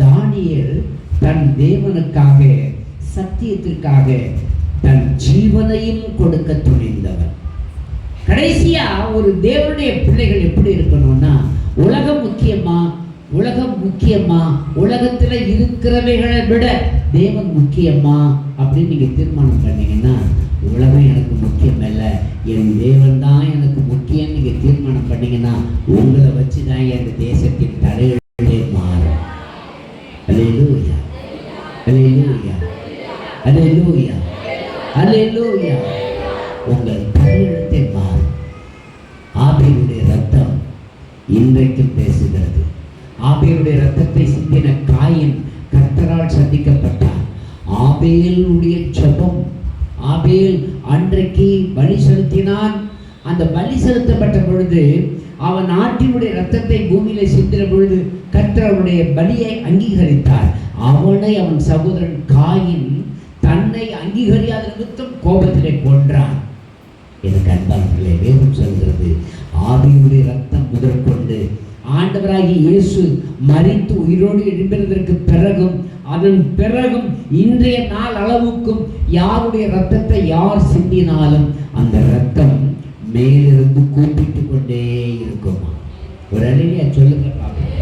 தானியேல் தன் தேவனுக்காக, சத்தியத்திற்காக தன் ஜீவனையும் கொடுக்க துணிந்தவர். கடைசியா ஒரு தேவனுடைய பிள்ளைகள் எப்படி இருக்கணும்னா, உலகம் முக்கியமா, உலகம் முக்கியமா, உலகத்துல இருக்கிறவைகளை விட தேவன் முக்கியமா அப்படின்னு நீங்க தீர்மானம் பண்ணீங்கன்னா, உலகம் எனக்கு முக்கியம் இல்லை, என் தேவன் தான் எனக்கு முக்கியம் நீங்க தீர்மானம் பண்ணீங்கன்னா, உங்களை வச்சுதான் என் தேசத்தின் தலையெழுத்தே மாறும். அல்லேலூயா, அல்லேலூயா, அல்லேலூயா, அல்லேலூயா. உங்கள் தலையெழுத்தே மாறும். ஆபேலுடைய ரத்தம் இன்றைக்கும் பேசுகிறது. ஆபேலுடைய ரத்தத்தை சிந்தின காயின் கர்த்தரால் சந்திக்கப்பட்டார். ஆபேலுடைய ஜெபம், ஆபேல் அன்றைக்கு பலி செலுத்தினான். அந்த பலி செலுத்தப்பட்ட பொழுது அவன் ஆட்டினுடைய ரத்தத்தை பூமியில சிந்தின பொழுது கர்த்தர் அவனுடைய பலியை அங்கீகரித்தார். அவனை அவன் சகோதரன் காயின் தன்னை அங்கீகரியாத நிமித்தம் கோபத்திலே கொன்றான். எனக்கு அன்பானவர்களே, வேதம் சொல்கிறது, ஆபேலுடைய ரத்தம் முதற்கொண்டு ஆண்டவராகிய இயேசு மரித்து உயிரோடு எழும்பினதற்கு பிறகும், அதன் பிறகும் இன்றைய நாள் அளவுக்கும் யாருடைய ரத்தத்தை யார் சிந்தினாலும் அந்த ரத்தம் மேலிருந்து கூப்பிட்டு கொண்டே இருக்குமா? ஒரு அல்லேலூயா சொல்லுங்க பாப்போம்.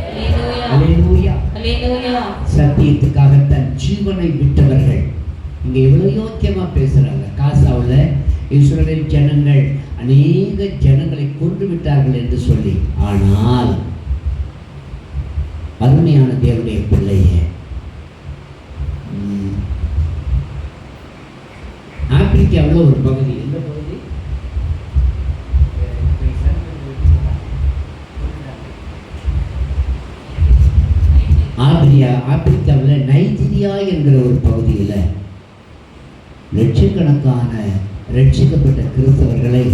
அல்லேலூயா, அல்லேலூயா. சத்தியத்துக்காக தன் ஜீவனை விட்டவர்கள் இங்க எவ்வளவு யோக்கியமா பேசுறாங்க. காசாவுல இஸ்ரவேல் ஜனங்கள் அநேக ஜனங்களை கொன்று விட்டார்கள் என்று சொல்லி, ஆனால் அருமையான தேவனுடைய பிள்ளையே, ஆப்பிரிக்காவில் ஒரு பகுதி, எந்த பகுதி? ஆப்பிரிக்காவில் நைஜீரியா என்கிற ஒரு பகுதியில் லட்சக்கணக்கான ரட்சிக்கப்பட்ட கிறிஸ்தவர்களை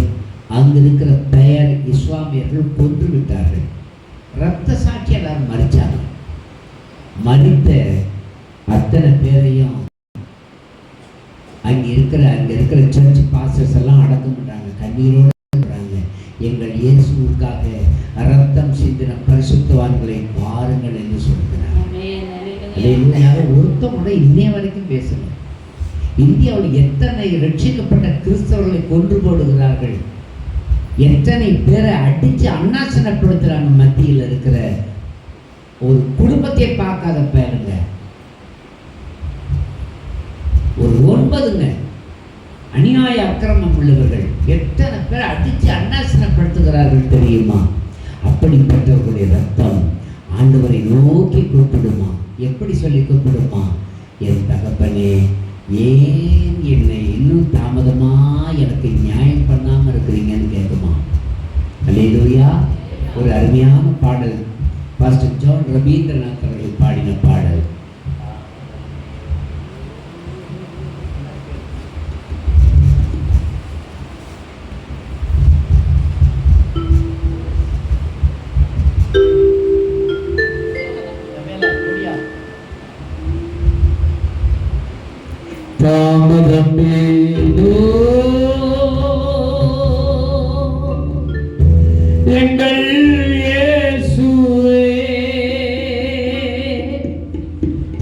அங்கிருக்கிற பெயர் இஸ்லாமியர்கள் கொன்று விட்டார்கள். ரத்த சாட்சி எல்லாரும் மறிச்சாங்க. மறித்த அத்தனை பேரையும் அங்க இருக்கிற சர்ச் பாஸ்டர்ஸ் எல்லாம் அடக்கம் பண்றாங்க, கண்ணீரோடு சொல்றாங்க, எங்கள் இயேசுவுக்காக ரத்தம் சிந்தின பரிசுத்தவான்களை பாருங்கள் என்று சொல்கிறாங்க. ஒருத்தவங்க இன்னைய வரைக்கும் பேசணும். இந்தியாவில் எத்தனை ரட்சிக்கப்பட்ட கிறிஸ்தவர்களை கொன்று போடுகிறார்கள், எத்தனை பேரை அடிச்சு அண்ணாசனப்படுத்துறாங்க. மத்தியில் இருக்கிற ஒரு குடும்பத்தை பார்க்காத பேருங்க, ஒரு 9ங்க அநியாய அக்கிரமம் உள்ளவர்கள் எத்தனை பேர் அடித்து அன்னாசனப்படுத்துகிறார்கள் தெரியுமா? அப்படிப்பட்டவர்களுடைய ரத்தம் ஆண்டவரை நோக்கி கூப்பிடுமா? எப்படி சொல்லி கூப்பிடுமா? என் தகப்பனே, ஏன் என்னை இன்னும் தாமதமா எனக்கு நியாயம் பண்ணாம இருக்கிறீங்கன்னு கேட்குமா? அல்லேலூயா. ஒரு அருமையான பாடல் பாஸ்டர் ஜான் ரவீந்திரநாத் அவர்கள் பாடின பாடல். தாமதமேனோ எங்கள் இயேசுவே,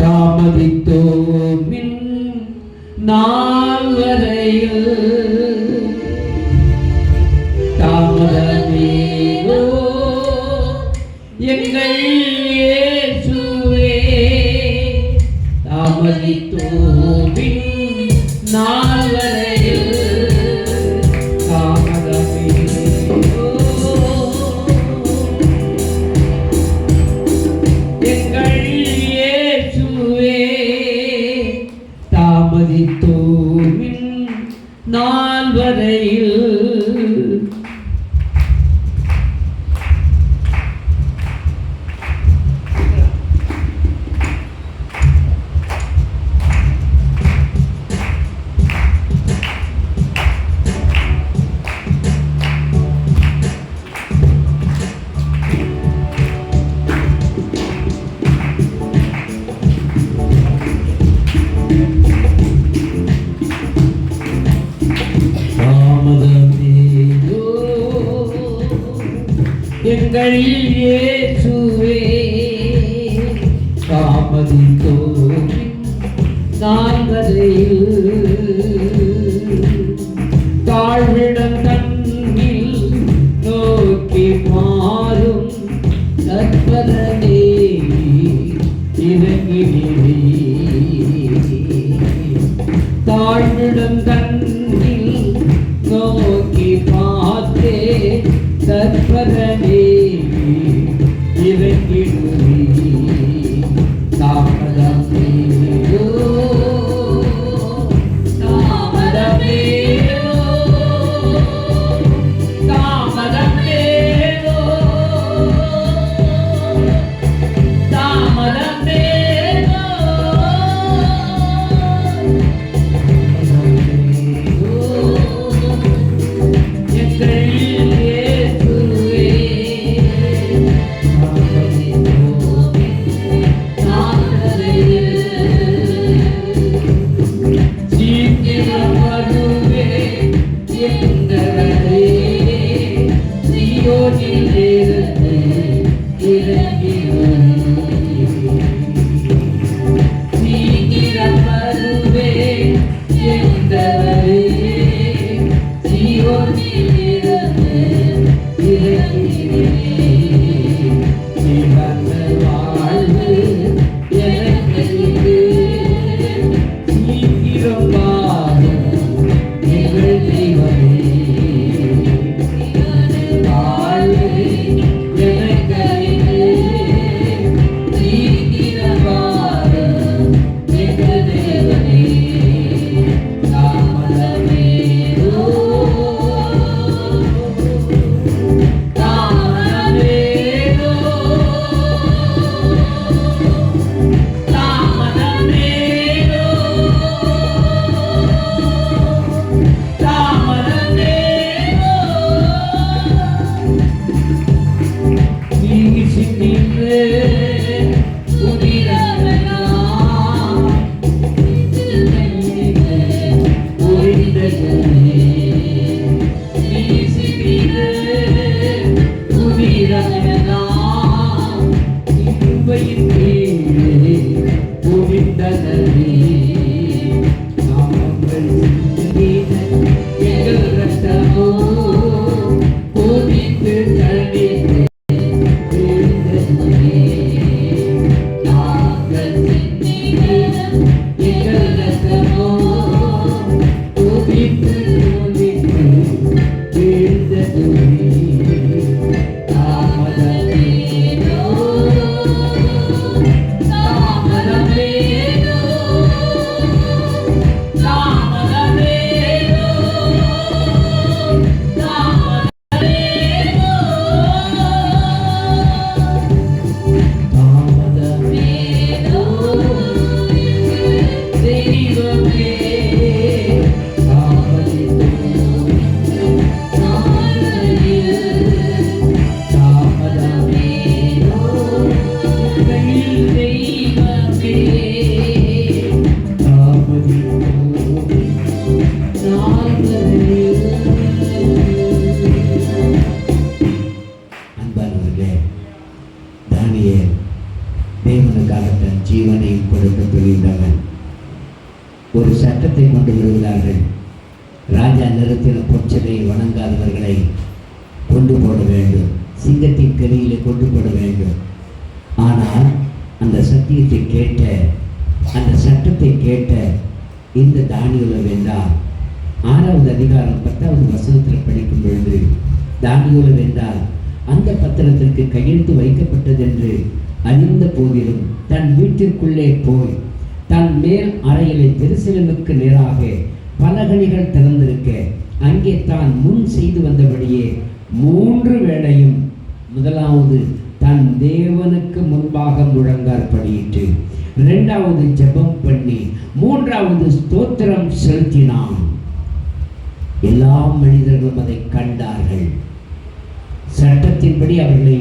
தாமதித்தோமின் நாள் வரையில். தாமதமேனோ எங்கள் இயேசுவே, தாமதித்தோமின் நாள் வரையில். தாமதமேனோ எங்கள் இயேசுவே, தாமதித்தோமின் நாள் வரையில். எங்கள் இயேசுவே, தாமதித்தோமின் நாள் வரையில். தாழ்விடம் தன்னில் நோக்கி மாறும் கற்பதனே இறங்கினே. தாழ்விடம் தன்னில் நோக்கி பார்த்தே தற்பதனே இறங்கிடுவே. தாமதமேனோ தாமதமேனோ தாமதமேனோ தாமதமேனோ எங்கள் இயேசுவே, சீக்கிரம் வருவே என்றவரே, சீயோனில் இருந்து இறங்கி சீக்கிரம் வருவே என்றவரே, சீயோனில் இருந்து இறங்கி சிறந்த வாழ்வு எனக்கு இது. சீக்கிரம் வாரும் எங்கள் தெய்வமே, வாழ்வு பாருங்க, தானியேல் தேவனுக்காக தன் ஜீவனையும் கொடுக்க துணிந்தவன். ஒரு சட்டத்தை கொண்டு வருகிறார்கள். ராஜா நிறுத்தின பொற்சிலையை வணங்காதவர்களை கொண்டு போட வேண்டும், சிங்கத்தின் கரியிலே கொண்டு போட வேண்டும். ஆனால் அந்த சத்தியத்தை கேட்ட, அந்த சட்டத்தை கேட்ட இந்த தானியேல் வென்றார். 6வது அதிகாரம் 10வது வசனத்தில் படிக்கும் பொழுது, தானியேல் வென்றார், அந்த பத்திரத்திற்கு கையெழுத்து வைக்கப்பட்டது என்று அறிந்த போதிலும் தன் வீட்டிற்குள்ளே போய் தன் மேல் அறையிலே ஜெருசலேமுக்கு நேராக பலகணிகள் திறந்திருக்க அங்கே தான் முன் செய்து வந்தபடியே 3 வேளையும் முதலாவது தன் தேவனுக்கு முன்பாக முழங்கால் படியிட்டு, 2வது ஜெபம் பண்ணி, 3வது ஸ்தோத்திரம் செலுத்தினான். எல்லா மனிதர்களும் அதை கண்டார்கள். சட்டத்தின்படி அவர்களை,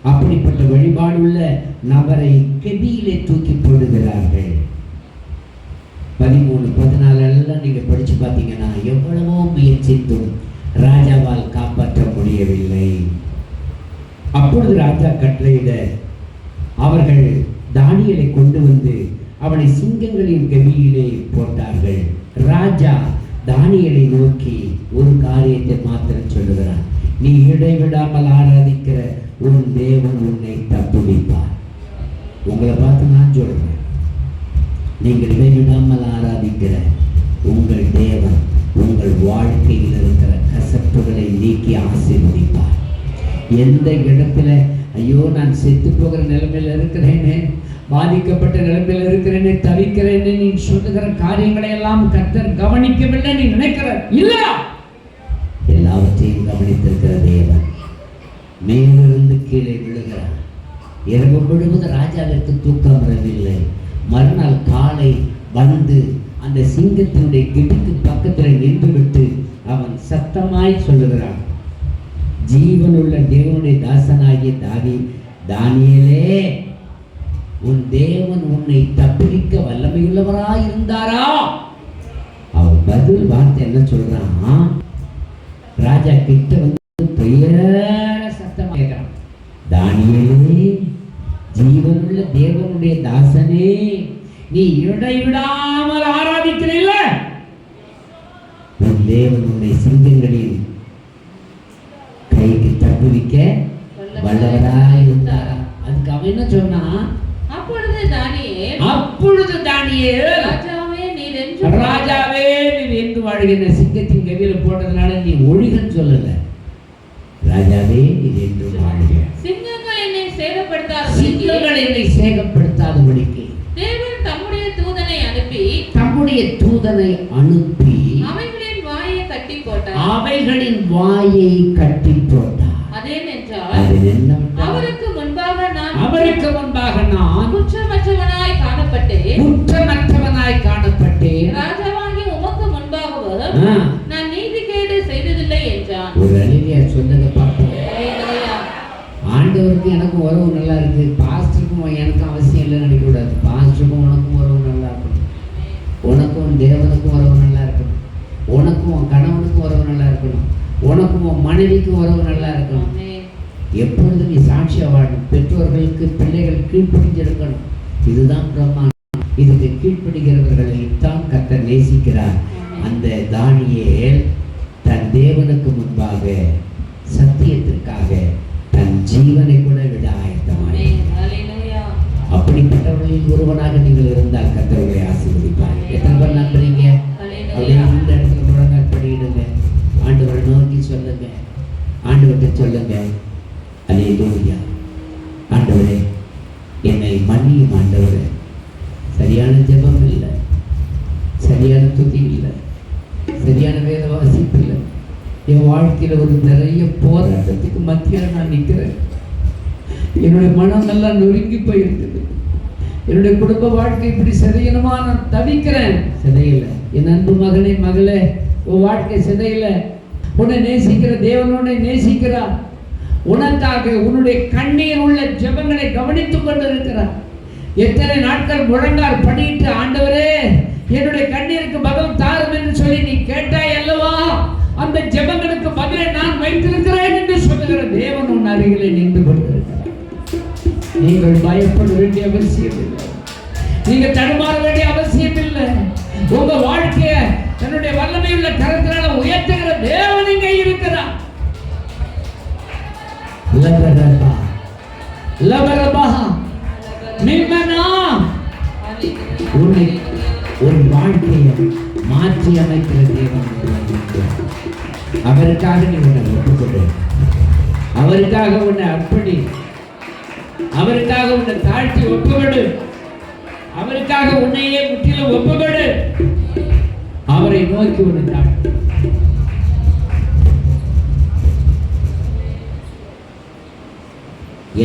அப்படிப்பட்ட வழிபாடுள்ள நபரை கெபியிலே தூக்கி போடுகிறார்கள். 13, 14 எல்லாம் நீங்க படிச்சு பார்த்தீங்கன்னா எவ்வளவோ முயற்சித்தும் ராஜாவால் காப்பாற்ற முடியவில்லை. அப்பொழுது ராஜா கட்டளையிட அவர்கள் தானியேலை கொண்டு வந்து அவனை சிங்கங்களின் கெபியிலே போட்டார்கள். ராஜா தானியேலை நோக்கி ஒரு காரியத்தை மாத்திரம் சொல்லுகிறான், நீ இடைவிடாமல் ஆராதிக்கிற உன் தேவன் உன்னை தப்புவிப்பார். உங்களை பார்த்து நான் சொல்றேன், நீங்கள் இடைவிடாமல் ஆராதிக்கிற உங்கள் தேவன் உங்கள் வாழ்க்கையில் இருக்கிற கசப்புகளை நீக்கி ஆசீர்வதிப்பார். எந்த இடத்துல ஐயோ நான் செத்து போகிற நிலைமையில் இருக்கிறேனே, பாதிக்கப்பட்ட நிலைமையில் இருக்கிறேனே, தவிக்கிறேனே, நீ சொல்லுகிற காரியங்களை எல்லாம் கர்த்தர் கவனிக்கவில்லை நீ நினைக்கிற இல்ல, எல்லாவற்றையும் கவனித்திருக்கிற தேவன் மேலிருந்து கீழே விழுகிறார். இரவு முழுவதும் ராஜாவிற்கு தூக்கம் வரவில்லை. மறுநாள் காலை வந்து அந்த சிங்கத்தினுடைய கெபிக்கு பக்கத்தில் நின்றுவிட்டு அவன் சத்தமாய் சொல்லுகிறான், ஜீவனுள்ள தேவனுடைய தாசனாகிய தானியேலே, உன் தேவன் உன்னை தப்புவிக்க வல்லமையுள்ளவராய் இருந்தாரா? அவன் பதில் வார்த்தை என்ன சொல்றான், ராஜா கிட்ட வந்து சத்தமா கேட்கிறான், தானியேலே, ஜீவனுள்ள தேவனுடைய தாசனே, நீ இடைவிடாமல் ஆராதிக்கிறீல்ல, உன் தேவன் உன்னை சிங்கங்களின் கைக்கு தப்புவிக்க வல்லவராய் இருந்தாரா? அதுக்கு அவன் என்ன சொன்னா, அப்பொழுது தானியேல் ராஜாவே நீர் என்று வாழ்கிற சிங்கத்தின் கவியில போட்டதுனால நீ ஒழிகன்னு சொல்லல, ராஜாவே நீர் என்று வாழ்க, சிங்கங்கள் என்னை சேகப்படுத்தாதபடிக்கு தேவன் தம்முடைய தூதனை அனுப்பி அவைகளின் வாயை கட்டி போட்டார். அதேனென்றால் அவருக்கு முன்பாக நான் குற்றமற்றவனாய் காணப்பட்டேன், ராஜாவாகிய உமக்கு முன்பாகவும் நான் நீதிகேடு செய்ததில்லை என்றான். ஒரு அழியா சொன்னதை பார்ப்போம். ஆண்டவருக்கு எனக்கும் உறவு நல்லா இருக்கு, பாஸ்டருக்கும் எனக்கும் அவசியம் இல்லைன்னு நினைக்கக்கூடாது. பாஸ்டருக்கும் உனக்கும் உறவு நல்லா இருக்கணும், உனக்கும் தேவனுக்கும் உறவு நல்லா இருக்கணும், உனக்கும் உன் கணவனுக்கும் உறவு நல்லா இருக்கணும், உனக்கும் உன் மனைவிக்கும் உறவு நல்லா இருக்கணும். எப்பொழுதும் நீ சாட்சியா வாழணும். பெற்றோர்களுக்கு பிள்ளைகள் கீழ்ப்படிஞ்சிருக்கணும். இதுதான் பிரமாணம். இதுக்கு கீழ்ப்படுகிறவர்களை தான் கர்த்தர் நேசிக்கிறார். அந்த தானியேல் தன் தேவனுக்கு முன்பாக சத்தியத்திற்காக தன் ஜீவனை கூட விட ஆயத்தமானார். அப்படிப்பட்டவர்களில் ஒருவனாக நீங்கள் இருந்தால் கர்த்தர்களை ஆசீர்வதிப்பார். எத்தனை பேர் நம்புறீங்க? அப்படியே இந்த இடத்துல முழங்கால் படியிடுங்க, ஆண்டவரை நோக்கி சொல்லுங்க, ஆண்டவர்கிட்ட சொல்லுங்க, அல்லேலூயா, ஆண்டவரே என்னை மன்னியும் ஆண்டவரே, சரியான ஜெபம் இல்லை, சரியான துதி இல்லை, சரியான வேத வாசிப்பு இல்லை, என் வாழ்க்கையில் ஒரு நிறைய போராட்டத்துக்கு மத்தியில் நான் நிற்கிறேன். என்னுடைய மனம் நல்லா நொறுங்கி போயிருக்குது. என்னுடைய குடும்ப வாழ்க்கை இப்படி சிதையணுமா நான் தவிக்கிறேன். சிதையில என் அன்பு மகனே, மகளே, உன் வாழ்க்கை சிதையில. உன்னை நேசிக்கிற தேவன் உன்னை நேசிக்கிறார். உனக்காக உன்னுடைய கண்ணீர் உள்ள ஜெபங்களை கவனித்துக் கொண்டிருக்கிறார். எத்தனை நாட்கள் முழங்கால் படியிட்டு ஆண்டவரே என்னுடைய கண்ணீருக்கு பதில் தாரும் என்று சொல்லி நீ கேட்டாய் அல்லவா? அந்த ஜெபங்களுக்கு பதிலை நான் வைத்திருக்கிறேன் என்று சொல்லுகிற தேவன் உன் அருகிலே நின்று கொண்டிருக்கிறார். நீங்கள் பயப்பட வேண்டிய அவசியம் இல்லை. நீங்க தடுமாற வேண்டிய அவசியம் இல்லை. உங்க வாழ்க்கைய தன்னுடைய வல்லமை உள்ள கரத்தினால உயர்த்துகிற தேவன் இங்கே இருக்கிறார். உன் வாழ்க்கையை மாற்றி அமைக்கிற தேவன் அவருக்காக நீ உன்னை ஒப்புக்கொடு. அவருக்காக உன்னை அர்ப்பணி. அவருக்காக உன்னை தாழ்த்தி ஒப்புக்கொடு. அவருக்காக உன்னையே முற்றிலும் ஒப்புக்கொடு. அவரை நோக்கி உன்னை தாழ்த்து.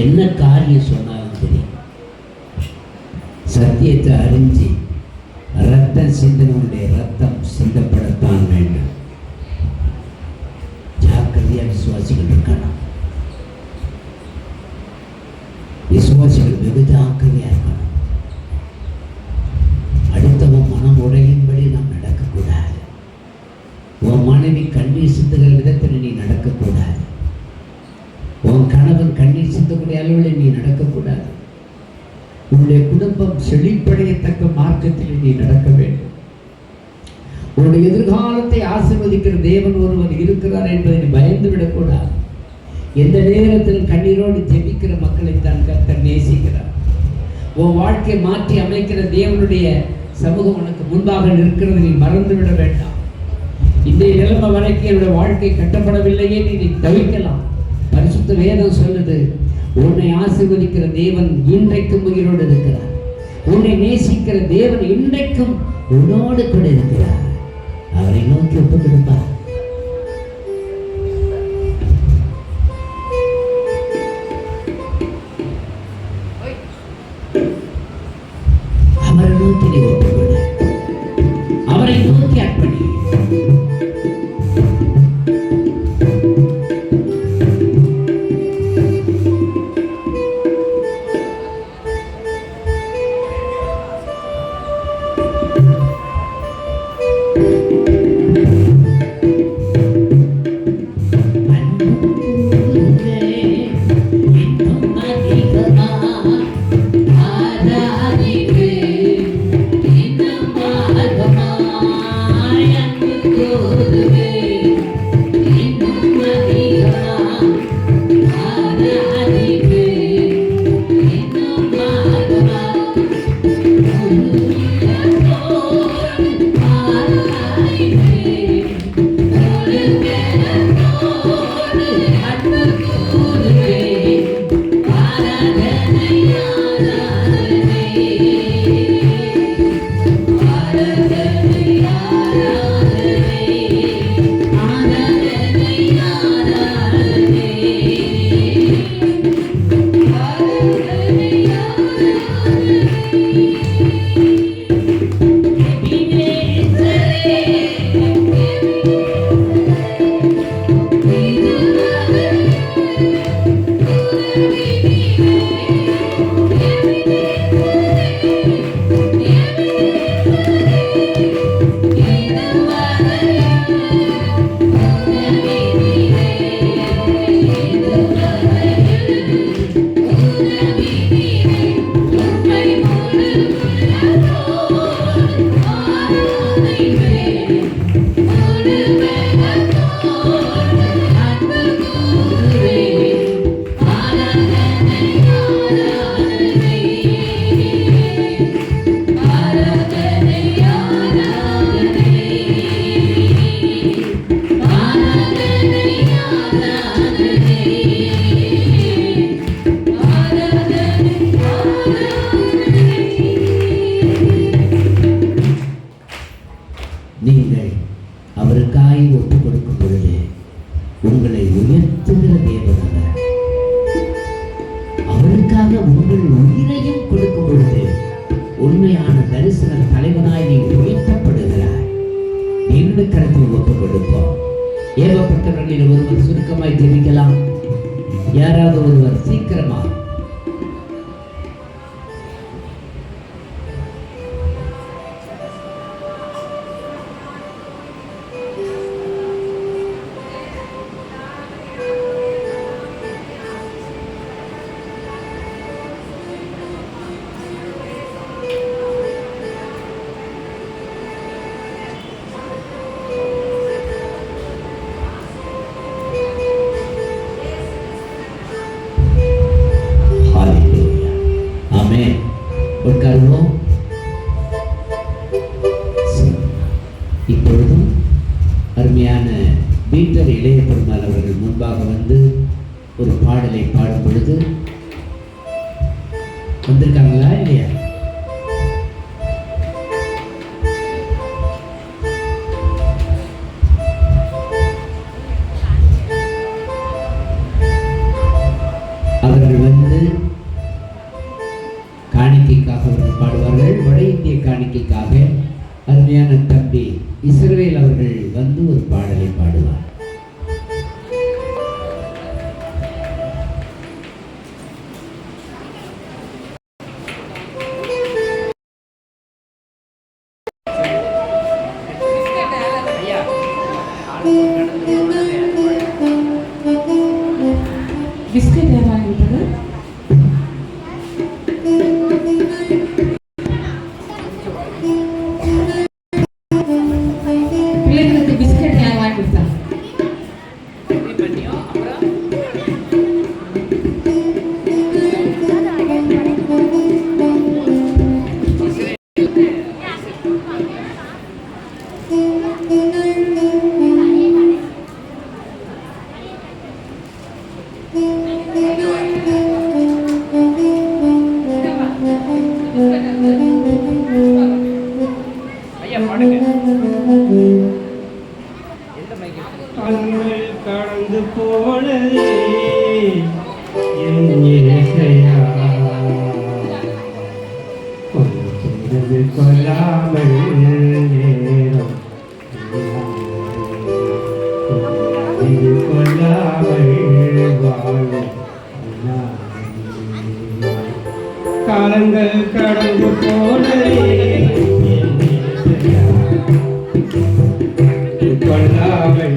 என்ன காரியம் சொன்னாலும் சரி, சத்தியத்தை அறிஞ்சு ரத்தம் சிந்தனுடைய ரத்தம் சிந்தப்படத்தான் வேண்டும். ஜாக்கிரதையா விசுவாசிகள் இருக்கலாம். விசுவாசிகள் வெகு ஜாக்கிரதையா இருக்கணும். அடுத்தவன் மனம் உடையும்படி நாம் நடக்கக்கூடாது. உன் மனைவி கண்ணீர் சிந்துகிற விதத்தில் நீ நடக்கக்கூடாது. உன் கணவன் கண்ணீர் சிந்தக்கூடிய அளவில் நீ நடக்கக்கூடாது. உன்னுடைய குடும்பம் செழிப்படையத்தக்க மார்க்கத்தில் நீ நடக்க வேண்டும். உன்னுடைய எதிர்காலத்தை ஆசீர்வதிக்கிற தேவன் ஒருவர் இருக்கிறார் என்பதை நீ பயந்து விடக்கூடாது. எந்த நேரத்திலும் கண்ணீரோடு ஜெபிக்கிற மக்களை தான் கர்த்தர் நேசிக்கிறார். உன் வாழ்க்கையை மாற்றி அமைக்கிற தேவனுடைய சமூகம் உனக்கு முன்பாக இருக்கிறது. நீ மறந்து விட வேண்டாம். இந்த நிலைமை வரைக்கும் என்னுடைய வாழ்க்கை கட்டப்படவில்லையே நீ தவிக்கலாம். பரிசுத்த வேதம் சொல்லுது, உன்னை ஆசீர்வதிக்கிற தேவன் இன்றைக்கும் உயிரோடு இருக்கிறார். உன்னை நேசிக்கிற தேவன் இன்றைக்கும் உன்னோடு கூட இருக்கிறார். அவரை நோக்கி ஒப்பு கொடுப்பார். அவரை நோக்கி நீ ஒப்பு கொடு. அவரை நோக்கி அர்ப்பணி. நீங்கள் அவருக்காய் ஒப்புக் கொடுக்கும் பொழுது உங்களை உயர்த்துகிற தேவன் அவர். அவருக்காக உங்கள் உயிரையும் கொடுக்கும் பொழுது உண்மையான தரிசன தலைவனாய் நீ உயர்த்தப்படுகிறாய். இரண்டு கரத்தில் ஒப்புக் கொடுப்போம். ஏவப்பட்டவர்களில் ஒருவர் சுருக்கமாய் ஜெபிக்கலாம். யாராவது ஒருவர் சீக்கிரமா உட்காருவோம். இப்பொழுதும் அருமையான பீட்டர் இளைய பெருமாள் அவர்கள் முன்பாக வந்து ஒரு பாடலை பாடும் பொழுது வந்திருக்காங்களா இல்லையா? அவர்கள் வந்து காணிக்கைக்காக அவர்கள் பாடுவார்கள். வட இந்திய காணிக்கைக்காக அருமையான தம்பி இஸ்ரவேல் அவர்கள் வந்து ஒரு பாடலை பாடுவார். பிஸ்கட் வாங்கிட்டது. பிள்ளைங்களுக்கு பிஸ்கட் யார் வாங்கி கொடுத்தா? கண்கள் கடந்து போனதே என் இயேசையா, கொஞ்சது கொள்ளாமல் நேரம் இது கொள்ளாமல் வாழும் காலங்கள் கடந்து போனதே என் இயேசையா, கொள்ளாமல்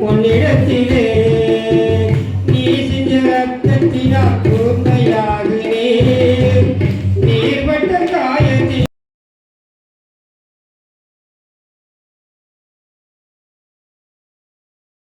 உன்னிடத்திலே நீ செஞ்ச ரத்தத்தினால் பூர்மையாகுவே நீர்வட்ட காய